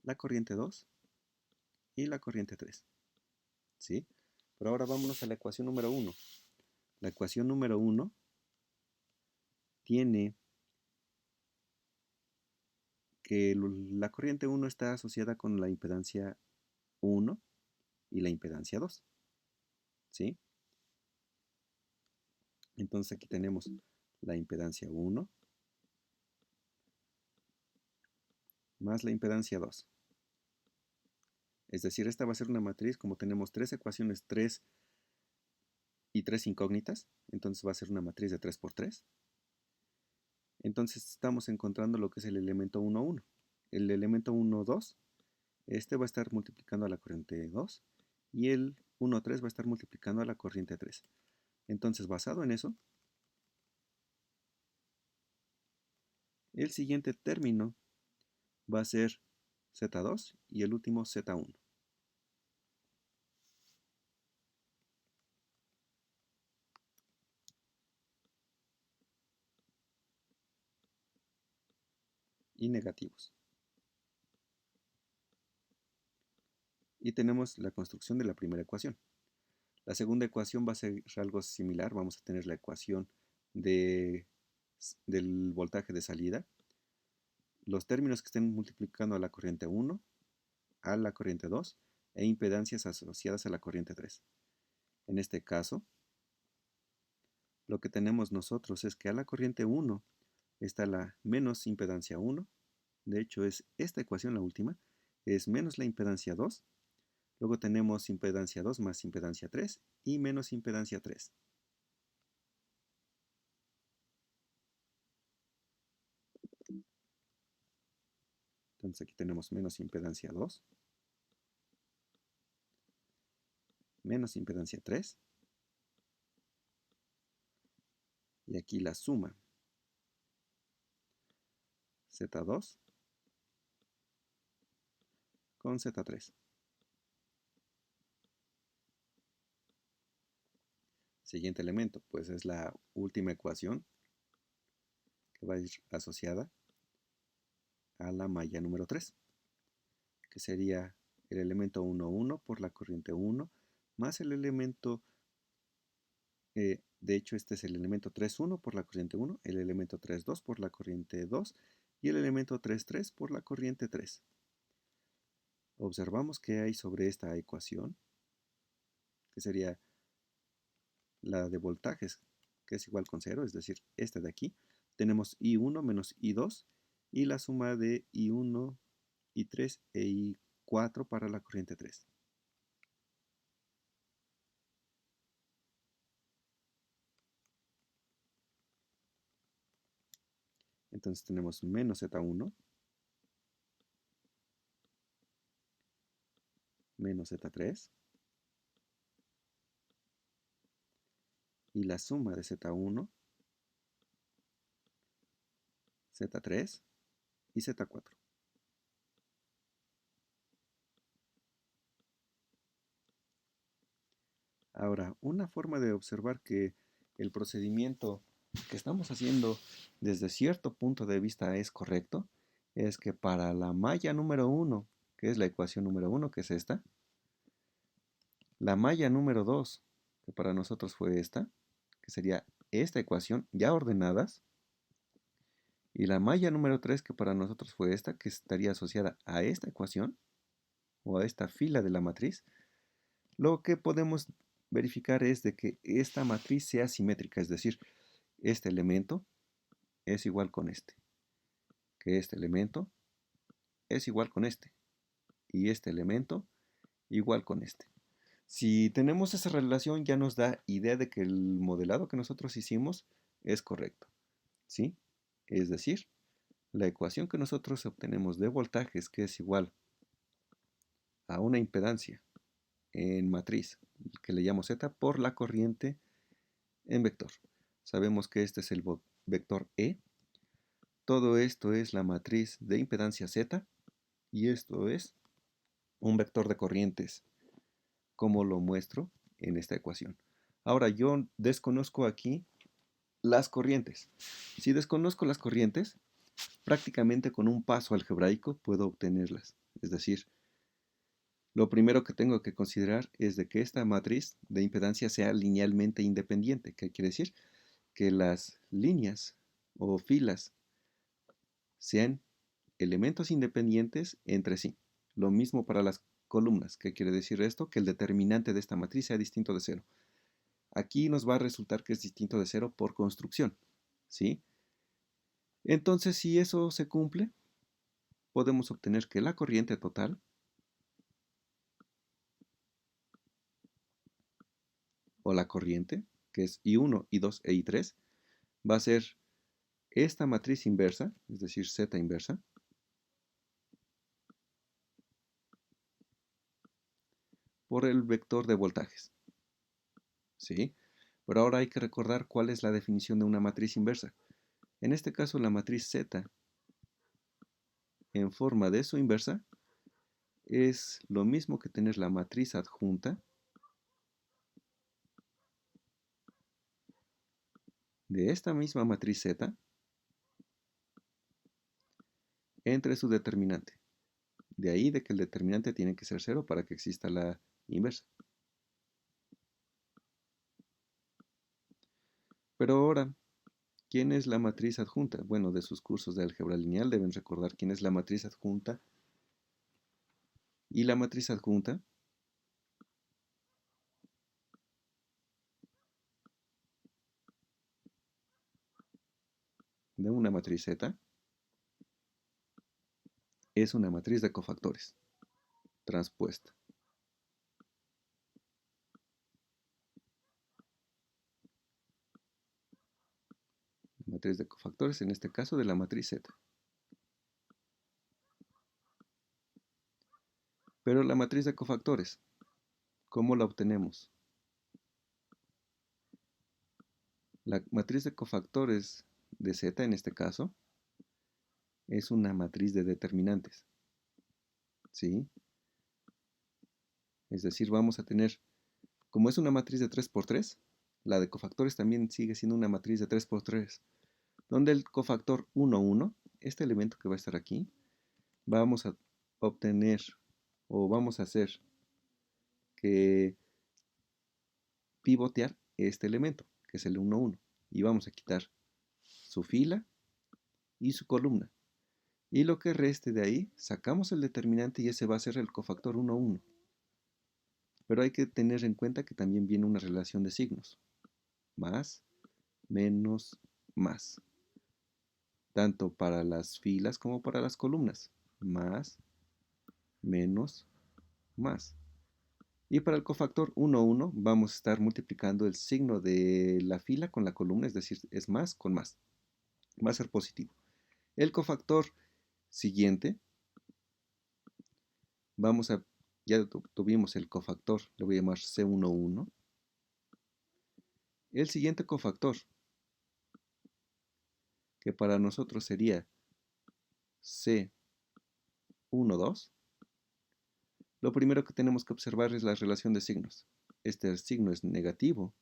la corriente 2 y la corriente 3. ¿Sí? Pero ahora vámonos a la ecuación número 1. La ecuación número 1 tiene que la corriente 1 está asociada con la impedancia 1 y la impedancia 2. ¿Sí? Entonces aquí tenemos la impedancia 1 más la impedancia 2. Es decir, esta va a ser una matriz, como tenemos tres ecuaciones, 3 y 3 incógnitas, entonces va a ser una matriz de 3 por 3. Entonces estamos encontrando lo que es el elemento 1, 1. El elemento 1, 2, este va a estar multiplicando a la corriente 2 y el 1, 3 va a estar multiplicando a la corriente 3. Entonces, basado en eso, el siguiente término va a ser Z2 y el último Z1. Y negativos. Y tenemos la construcción de la primera ecuación. La segunda ecuación va a ser algo similar. Vamos a tener la ecuación del voltaje de salida. Los términos que estén multiplicando a la corriente 1, a la corriente 2 e impedancias asociadas a la corriente 3. En este caso, lo que tenemos nosotros es que a la corriente 1 está la menos impedancia 1. De hecho, es esta ecuación la última. Es menos la impedancia 2. Luego tenemos impedancia 2 más impedancia 3 y menos impedancia 3. Entonces aquí tenemos menos impedancia 2, menos impedancia 3, y aquí la suma Z2 con Z3. Siguiente elemento, pues es la última ecuación que va a ir asociada a la malla número 3, que sería el elemento 1, 1 por la corriente 1 más el elemento, de hecho este es el elemento 3, 1 por la corriente 1, el elemento 3, 2 por la corriente 2 y el elemento 3, 3 por la corriente 3. Observamos que hay sobre esta ecuación, que sería la de voltajes que es igual con 0, es decir, este de aquí, tenemos I1 menos I2 y la suma de I1, I3 e I4 para la corriente 3. Entonces tenemos menos Z1 menos Z3 y la suma de Z1, Z3 y Z4. Ahora, una forma de observar que el procedimiento que estamos haciendo desde cierto punto de vista es correcto es que para la malla número 1, que es la ecuación número 1, que es esta, la malla número 2, que para nosotros fue esta, que sería esta ecuación ya ordenadas, y la malla número 3, que para nosotros fue esta, que estaría asociada a esta ecuación o a esta fila de la matriz, lo que podemos verificar es de que esta matriz sea simétrica, es decir, este elemento es igual con este, que este elemento es igual con este, y este elemento igual con este. Si tenemos esa relación ya nos da idea de que el modelado que nosotros hicimos es correcto, ¿sí? Es decir, la ecuación que nosotros obtenemos de voltajes, que es igual a una impedancia en matriz, que le llamo Z, por la corriente en vector. Sabemos que este es el vector E. Todo esto es la matriz de impedancia Z y esto es un vector de corrientes, como lo muestro en esta ecuación. Ahora yo desconozco aquí las corrientes. Si desconozco las corrientes, prácticamente con un paso algebraico puedo obtenerlas. Es decir, lo primero que tengo que considerar es de que esta matriz de impedancia sea linealmente independiente. ¿Qué quiere decir? Que las líneas o filas sean elementos independientes entre sí. Lo mismo para las columnas. ¿Qué quiere decir esto? Que el determinante de esta matriz sea distinto de cero. Aquí nos va a resultar que es distinto de cero por construcción, ¿sí? Entonces, si eso se cumple, podemos obtener que la corriente total o la corriente, que es I1, I2 e I3, va a ser esta matriz inversa, es decir, Z inversa, por el vector de voltajes, ¿sí? Pero ahora hay que recordar cuál es la definición de una matriz inversa. En este caso, la matriz Z en forma de su inversa es lo mismo que tener la matriz adjunta de esta misma matriz Z entre su determinante. De ahí de que el determinante tiene que ser cero para que exista la inversa. Pero ahora, ¿quién es la matriz adjunta? Bueno, de sus cursos de álgebra lineal deben recordar quién es la matriz adjunta. Y la matriz adjunta de una matriz Z es una matriz de cofactores transpuesta. Matriz de cofactores, en este caso de la matriz Z. Pero la matriz de cofactores, ¿cómo la obtenemos? La matriz de cofactores de Z, en este caso, es una matriz de determinantes, ¿sí? Es decir, vamos a tener, como es una matriz de 3 por 3, la de cofactores también sigue siendo una matriz de 3 por 3, donde el cofactor 1, 1, este elemento que va a estar aquí, vamos a obtener o vamos a hacer que pivotear este elemento, que es el 1, 1, y vamos a quitar su fila y su columna. Y lo que reste de ahí, sacamos el determinante y ese va a ser el cofactor 1, 1. Pero hay que tener en cuenta que también viene una relación de signos, más menos más. Tanto para las filas como para las columnas. Más, menos, más. Y para el cofactor 1, 1 vamos a estar multiplicando el signo de la fila con la columna, es decir, es más con más. Va a ser positivo. El cofactor siguiente, ya tuvimos el cofactor, le voy a llamar C11. El siguiente cofactor, que para nosotros sería C12, lo primero que tenemos que observar es la relación de signos. Este signo es negativo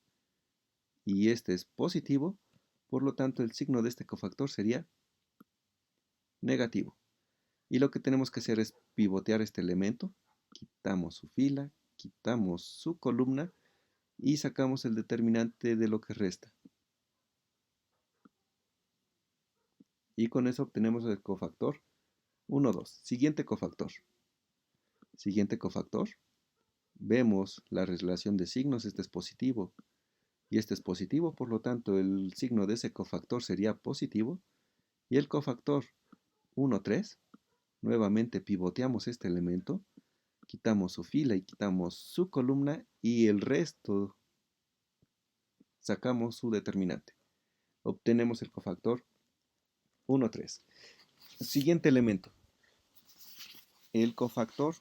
y este es positivo, por lo tanto el signo de este cofactor sería negativo. Y lo que tenemos que hacer es pivotear este elemento, quitamos su fila, quitamos su columna y sacamos el determinante de lo que resta. Y con eso obtenemos el cofactor 1, 2. Siguiente cofactor. Siguiente cofactor. Vemos la relación de signos, este es positivo y este es positivo, por lo tanto el signo de ese cofactor sería positivo. Y el cofactor 1, 3, nuevamente pivoteamos este elemento, quitamos su fila y quitamos su columna y el resto sacamos su determinante. Obtenemos el cofactor 1, 3. Siguiente elemento. El cofactor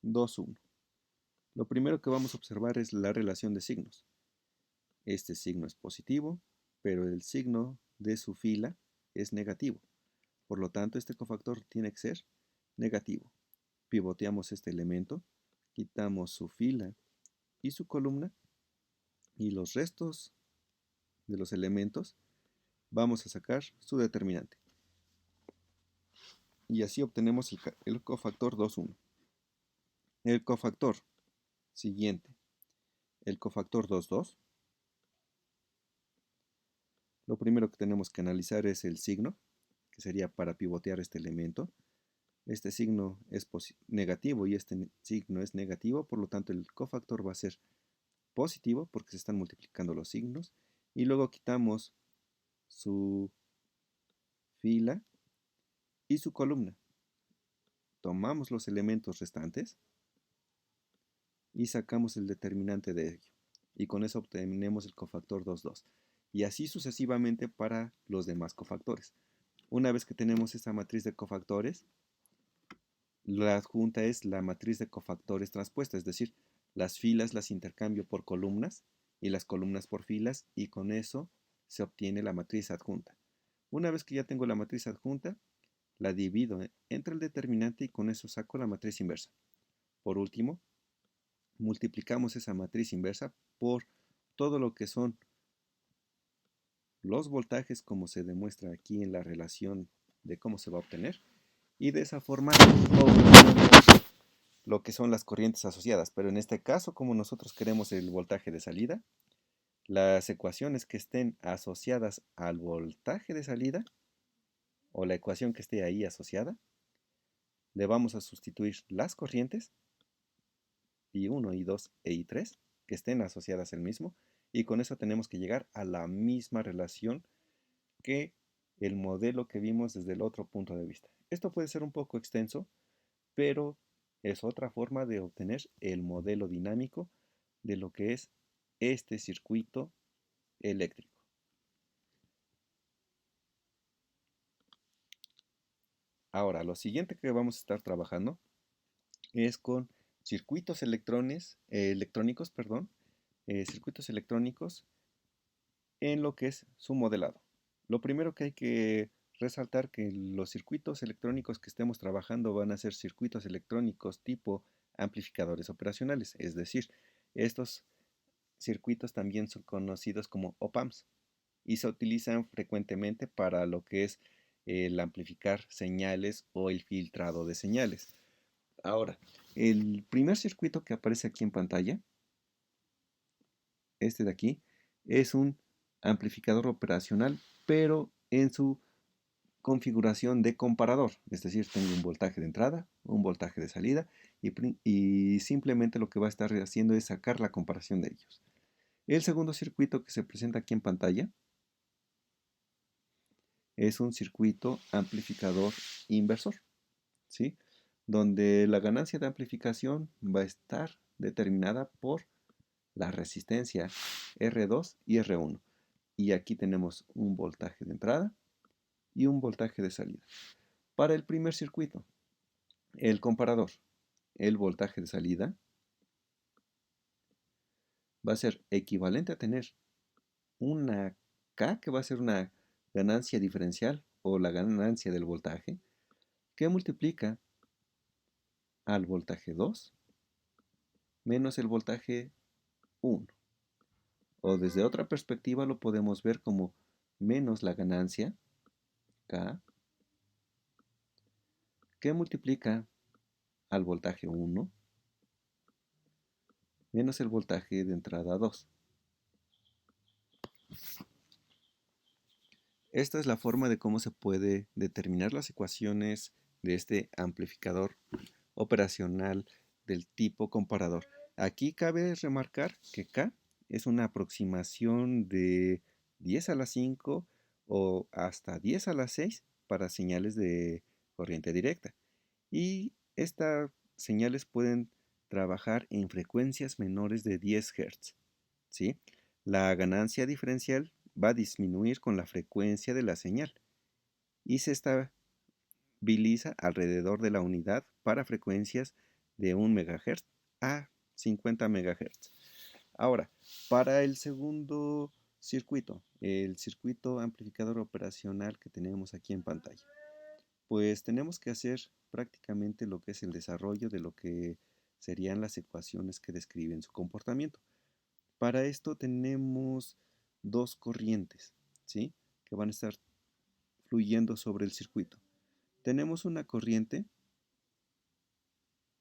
2, 1. Lo primero que vamos a observar es la relación de signos. Este signo es positivo, pero el signo de su fila es negativo. Por lo tanto, este cofactor tiene que ser negativo. Pivoteamos este elemento, quitamos su fila y su columna, y los restos de los elementos vamos a sacar su determinante. Y así obtenemos el cofactor 2, 1. El cofactor siguiente, el cofactor 2, 2. Lo primero que tenemos que analizar es el signo, que sería para pivotear este elemento. Este signo es negativo y este signo es negativo, por lo tanto el cofactor va a ser positivo porque se están multiplicando los signos. Y luego quitamos su fila y su columna. Tomamos los elementos restantes y sacamos el determinante de ello. Y con eso obtenemos el cofactor 2, 2. Y así sucesivamente para los demás cofactores. Una vez que tenemos esta matriz de cofactores, la adjunta es la matriz de cofactores transpuesta, es decir, las filas las intercambio por columnas y las columnas por filas, y con eso se obtiene la matriz adjunta. Una vez que ya tengo la matriz adjunta, la divido entre el determinante y con eso saco la matriz inversa. Por último, multiplicamos esa matriz inversa por todo lo que son los voltajes, como se demuestra aquí en la relación de cómo se va a obtener, y de esa forma obtenemos lo que son las corrientes asociadas. Pero en este caso, como nosotros queremos el voltaje de salida, las ecuaciones que estén asociadas al voltaje de salida, o la ecuación que esté ahí asociada, le vamos a sustituir las corrientes I1, I2 e I3 que estén asociadas al mismo, y con eso tenemos que llegar a la misma relación que el modelo que vimos desde el otro punto de vista. Esto puede ser un poco extenso, pero es otra forma de obtener el modelo dinámico de lo que es este circuito eléctrico. Ahora, lo siguiente que vamos a estar trabajando es con circuitos electrónicos, circuitos electrónicos en lo que es su modelado. Lo primero que hay que resaltar que los circuitos electrónicos que estemos trabajando van a ser circuitos electrónicos tipo amplificadores operacionales, es decir, estos circuitos también son conocidos como op-amps y se utilizan frecuentemente para lo que es el amplificar señales o el filtrado de señales. Ahora, el primer circuito que aparece aquí en pantalla, este de aquí, es un amplificador operacional, pero en su configuración de comparador, es decir, tengo un voltaje de entrada, un voltaje de salida y simplemente lo que va a estar haciendo es sacar la comparación de ellos. El segundo circuito que se presenta aquí en pantalla es un circuito amplificador inversor, ¿sí? Donde la ganancia de amplificación va a estar determinada por la resistencia R2 y R1. Y aquí tenemos un voltaje de entrada y un voltaje de salida. Para el primer circuito, el comparador, el voltaje de salida va a ser equivalente a tener una K, que va a ser una ganancia diferencial o la ganancia del voltaje, que multiplica al voltaje 2 menos el voltaje 1. O desde otra perspectiva lo podemos ver como menos la ganancia K, que multiplica al voltaje 1 menos el voltaje de entrada 2. Esta es la forma de cómo se puede determinar las ecuaciones de este amplificador operacional del tipo comparador. Aquí cabe remarcar que K es una aproximación de 10 a la 5 o hasta 10 a la 6 para señales de corriente directa. Y estas señales pueden trabajar en frecuencias menores de 10 Hz. ¿Sí? La ganancia diferencial va a disminuir con la frecuencia de la señal y se estabiliza alrededor de la unidad para frecuencias de 1 MHz a 50 MHz. Ahora, para el segundo circuito, el circuito amplificador operacional que tenemos aquí en pantalla, pues tenemos que hacer prácticamente lo que es el desarrollo de lo que serían las ecuaciones que describen su comportamiento. Para esto tenemos dos corrientes, ¿sí? Que van a estar fluyendo sobre el circuito. Tenemos una corriente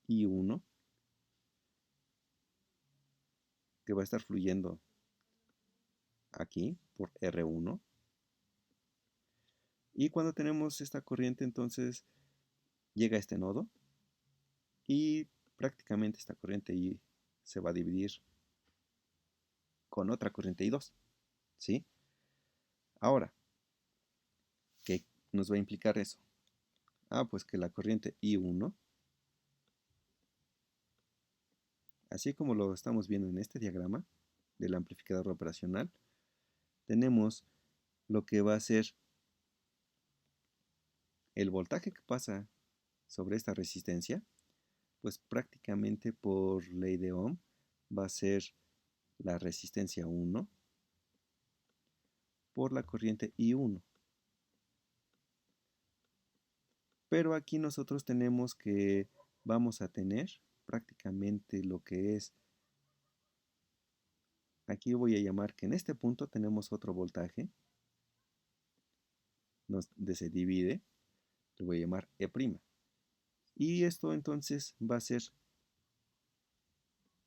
I1 que va a estar fluyendo aquí por R1. Y cuando tenemos esta corriente, entonces llega a este nodo y prácticamente esta corriente I se va a dividir con otra corriente I2, ¿sí? Ahora, ¿qué nos va a implicar eso? Pues que la corriente I1, así como lo estamos viendo en este diagrama del amplificador operacional, tenemos lo que va a ser el voltaje que pasa sobre esta resistencia, pues prácticamente por ley de Ohm va a ser la resistencia 1 por la corriente I1. Pero aquí nosotros tenemos que vamos a tener prácticamente lo que es, aquí voy a llamar que en este punto tenemos otro voltaje, se divide, lo voy a llamar E'. Y esto entonces va a ser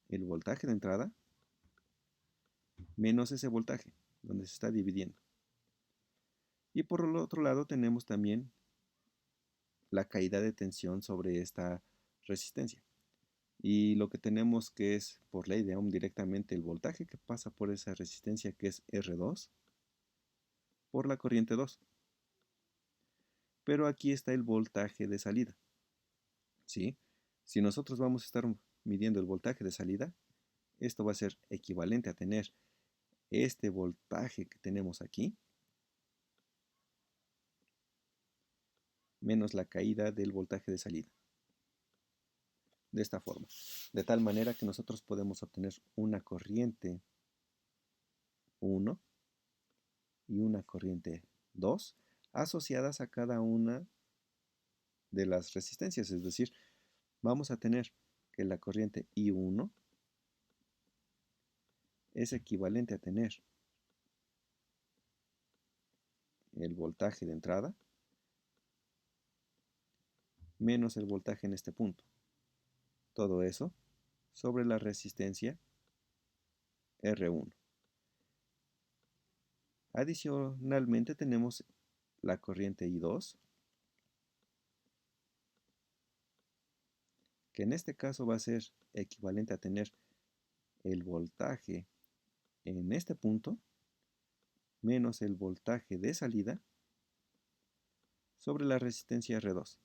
el voltaje de entrada menos ese voltaje donde se está dividiendo. Y por el otro lado tenemos también la caída de tensión sobre esta resistencia. Y lo que tenemos que es por ley de Ohm directamente el voltaje que pasa por esa resistencia, que es R2 por la corriente 2. Pero aquí está el voltaje de salida, ¿sí? Si nosotros vamos a estar midiendo el voltaje de salida, esto va a ser equivalente a tener este voltaje que tenemos aquí menos la caída del voltaje de salida. De esta forma. De tal manera que nosotros podemos obtener una corriente 1 y una corriente 2 asociadas a cada una de las resistencias. Es decir, vamos a tener que la corriente I1 es equivalente a tener el voltaje de entrada menos el voltaje en este punto. Todo eso sobre la resistencia R1. Adicionalmente tenemos la corriente I2, que en este caso va a ser equivalente a tener el voltaje en este punto menos el voltaje de salida sobre la resistencia R2.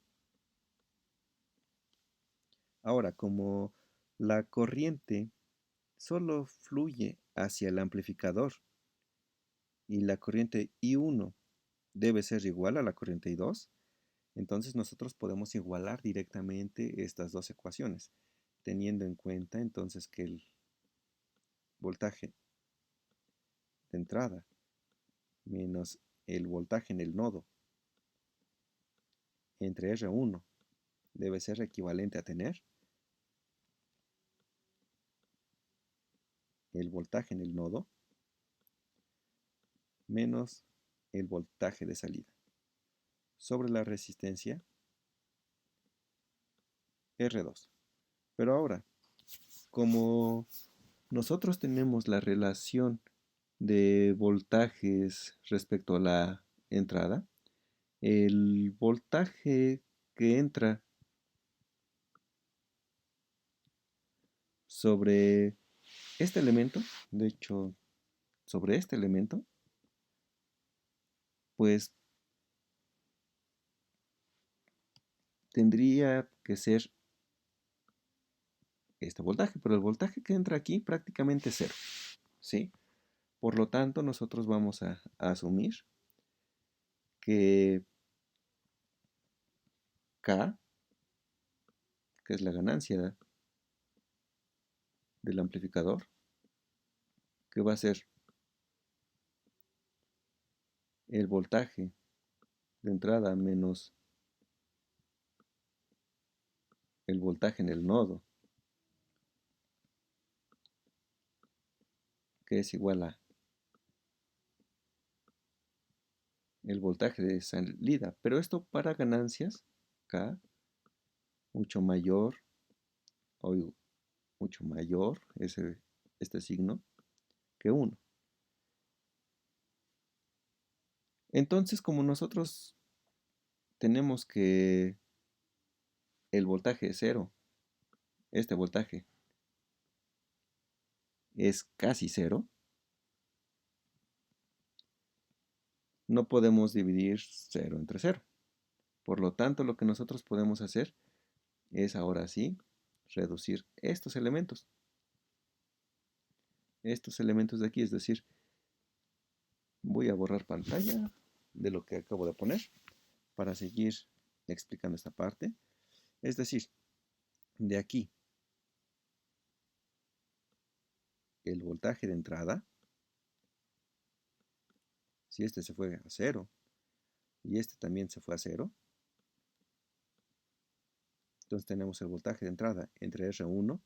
Ahora, como la corriente solo fluye hacia el amplificador y la corriente I1 debe ser igual a la corriente I2, entonces nosotros podemos igualar directamente estas dos ecuaciones, teniendo en cuenta entonces que el voltaje de entrada menos el voltaje en el nodo entre R1 debe ser equivalente a tener el voltaje en el nodo menos el voltaje de salida sobre la resistencia R2. Pero ahora, como nosotros tenemos la relación de voltajes respecto a la entrada, el voltaje que entra sobre este elemento, de hecho, sobre este elemento, pues tendría que ser este voltaje, pero el voltaje que entra aquí prácticamente es cero, ¿sí? Por lo tanto, nosotros vamos a asumir que K, que es la ganancia del amplificador, que va a ser el voltaje de entrada menos el voltaje en el nodo, que es igual a el voltaje de salida. Pero esto para ganancias K mucho mayor o mucho mayor, este signo, que 1. Entonces, como nosotros tenemos que el voltaje es 0, este voltaje es casi 0, no podemos dividir 0 entre 0. Por lo tanto, lo que nosotros podemos hacer es ahora sí reducir estos elementos de aquí, es decir, voy a borrar pantalla de lo que acabo de poner para seguir explicando esta parte. Es decir, de aquí el voltaje de entrada, si este se fue a 0 y este también se fue a 0, entonces tenemos el voltaje de entrada entre R1,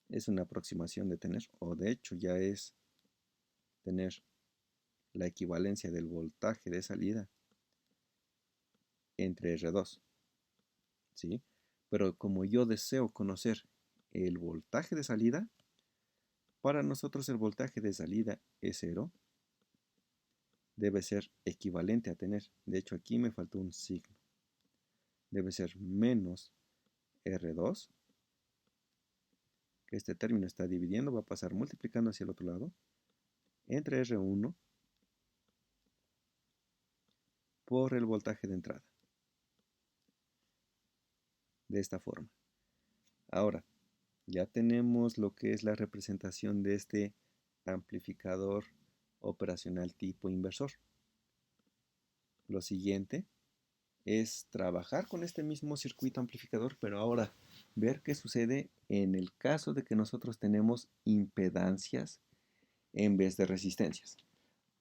es una aproximación de tener, o de hecho ya es tener la equivalencia del voltaje de salida entre R2, ¿sí? Pero como yo deseo conocer el voltaje de salida, para nosotros el voltaje de salida es 0, debe ser equivalente a tener, de hecho aquí me faltó un signo, debe ser menos R2, que este término está dividiendo, va a pasar multiplicando hacia el otro lado, entre R1 por el voltaje de entrada, de esta forma. Ahora, ya tenemos lo que es la representación de este amplificador operacional tipo inversor. Lo siguiente es trabajar con este mismo circuito amplificador, pero ahora ver qué sucede en el caso de que nosotros tenemos impedancias en vez de resistencias.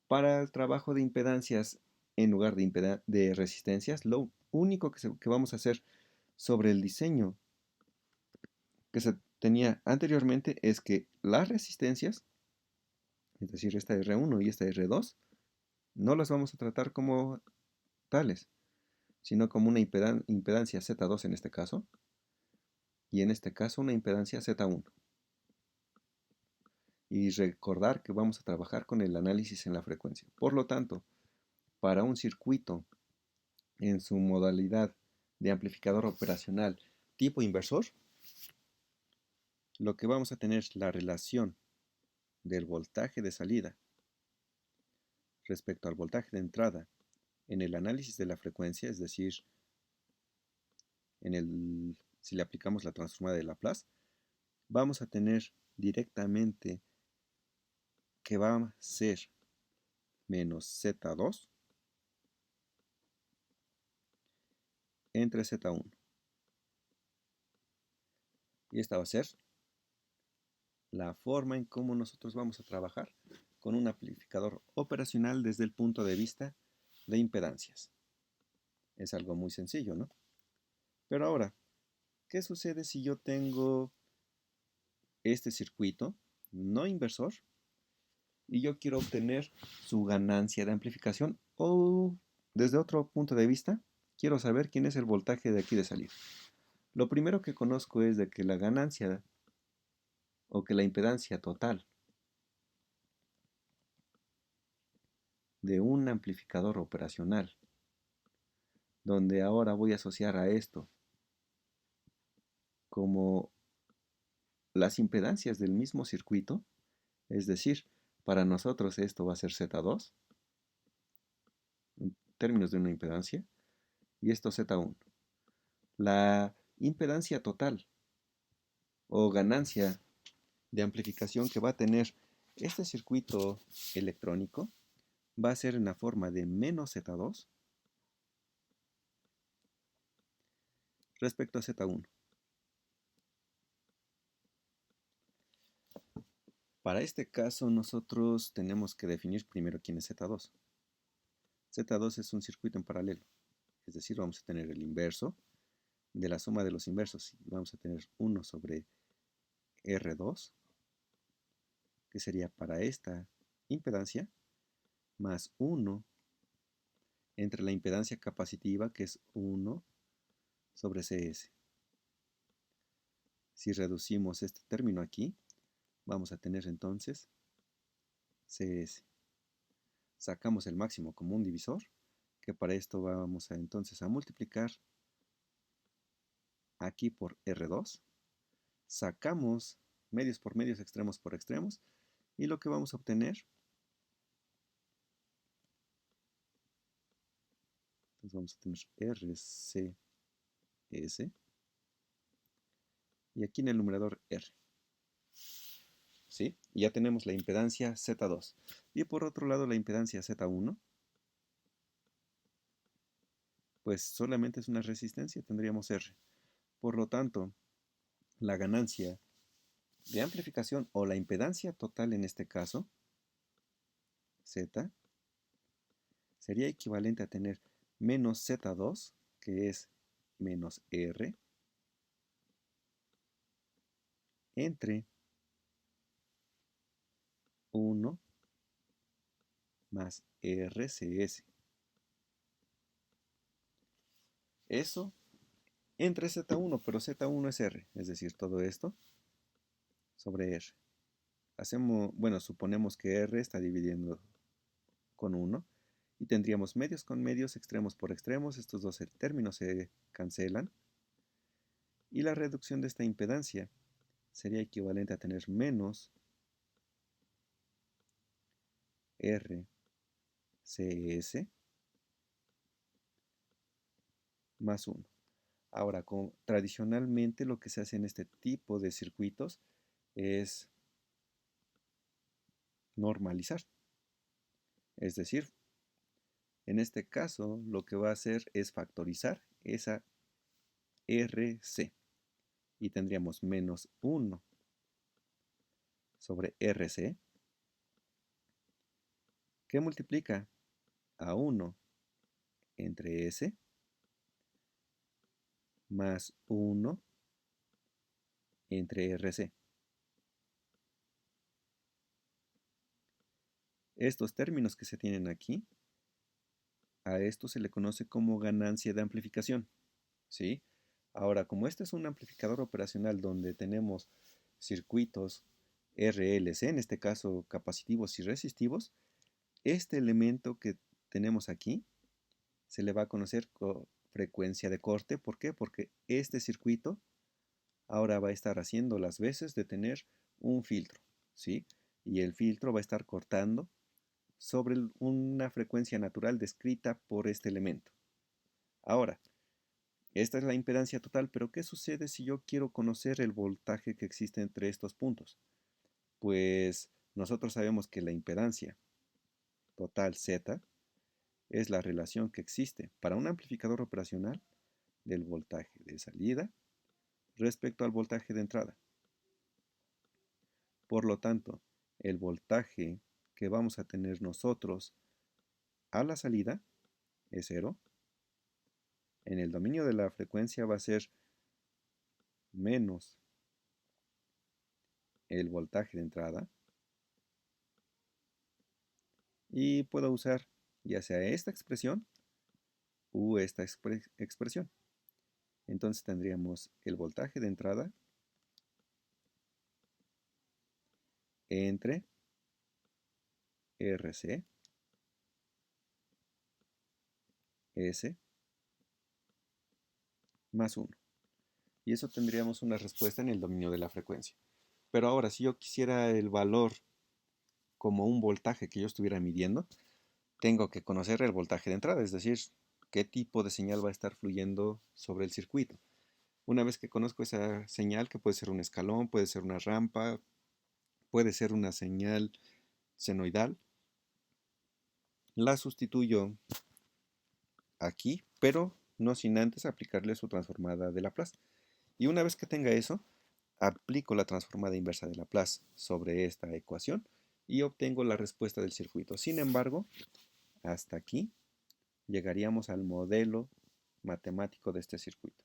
Para el trabajo de impedancias en lugar de resistencias, lo único que vamos a hacer sobre el diseño que se tenía anteriormente es que las resistencias, es decir, esta R1 y esta R2, no las vamos a tratar como tales, sino como una impedancia Z2 en este caso, y en este caso una impedancia Z1. Y recordar que vamos a trabajar con el análisis en la frecuencia. Por lo tanto, para un circuito en su modalidad de amplificador operacional tipo inversor, lo que vamos a tener es la relación del voltaje de salida respecto al voltaje de entrada en el análisis de la frecuencia, es decir, si le aplicamos la transformada de Laplace, vamos a tener directamente que va a ser menos Z2 entre Z1. Y esta va a ser la forma en cómo nosotros vamos a trabajar con un amplificador operacional desde el punto de vista de impedancias. Es algo muy sencillo, ¿no? Pero ahora, ¿qué sucede si yo tengo este circuito no inversor y yo quiero obtener su ganancia de amplificación? O desde otro punto de vista, quiero saber quién es el voltaje de aquí de salida. Lo primero que conozco es de que la ganancia o que la impedancia total de un amplificador operacional, donde ahora voy a asociar a esto como las impedancias del mismo circuito, es decir, para nosotros esto va a ser Z2, en términos de una impedancia, y esto Z1. La impedancia total o ganancia de amplificación que va a tener este circuito electrónico va a ser en la forma de menos Z2 respecto a Z1. Para este caso nosotros tenemos que definir primero quién es Z2. Z2 es un circuito en paralelo, es decir, vamos a tener el inverso de la suma de los inversos. Vamos a tener 1 sobre R2, que sería para esta impedancia, más 1 entre la impedancia capacitiva, que es 1 sobre CS. Si reducimos este término aquí, vamos a tener entonces CS. Sacamos el máximo común divisor, que para esto vamos a entonces a multiplicar aquí por R2. Sacamos medios por medios, extremos por extremos, y lo que vamos a obtener, entonces vamos a tener RCS, y aquí en el numerador R. ¿Sí? Y ya tenemos la impedancia Z2. Y por otro lado la impedancia Z1, pues solamente es una resistencia, tendríamos R. Por lo tanto, la ganancia de amplificación o la impedancia total en este caso, Z, sería equivalente a tener menos Z2, que es menos R, entre 1 más RCS. Eso entre Z1, pero Z1 es R, es decir, todo esto sobre R. Suponemos que R está dividiendo con 1 y tendríamos medios con medios, extremos por extremos, estos dos términos se cancelan y la reducción de esta impedancia sería equivalente a tener menos RCS más 1. Ahora, tradicionalmente lo que se hace en este tipo de circuitos es normalizar. Es decir, en este caso lo que va a hacer es factorizar esa RC y tendríamos menos 1 sobre RC que multiplica a 1 entre S más 1 entre RC. Estos términos que se tienen aquí, a esto se le conoce como ganancia de amplificación, ¿sí? Ahora, como este es un amplificador operacional donde tenemos circuitos RLC, en este caso capacitivos y resistivos, este elemento que tenemos aquí se le va a conocer como frecuencia de corte. ¿Por qué? Porque este circuito ahora va a estar haciendo las veces de tener un filtro, ¿sí? y el filtro va a estar cortando sobre una frecuencia natural descrita por este elemento. Ahora, esta es la impedancia total, pero ¿qué sucede si yo quiero conocer el voltaje que existe entre estos puntos? Pues nosotros sabemos que la impedancia total Z es la relación que existe para un amplificador operacional del voltaje de salida respecto al voltaje de entrada. Por lo tanto, el voltaje que vamos a tener nosotros a la salida es 0. En el dominio de la frecuencia va a ser menos el voltaje de entrada. Y puedo usar ya sea esta expresión u esta expresión. Entonces tendríamos el voltaje de entrada entre RC S más 1. Y eso tendríamos una respuesta en el dominio de la frecuencia. Pero ahora, si yo quisiera el valor como un voltaje que yo estuviera midiendo, tengo que conocer el voltaje de entrada, es decir, qué tipo de señal va a estar fluyendo sobre el circuito. Una vez que conozco esa señal, que puede ser un escalón, puede ser una rampa, puede ser una señal senoidal, la sustituyo aquí, pero no sin antes aplicarle su transformada de Laplace. Y una vez que tenga eso, aplico la transformada inversa de Laplace sobre esta ecuación y obtengo la respuesta del circuito. Sin embargo, hasta aquí llegaríamos al modelo matemático de este circuito.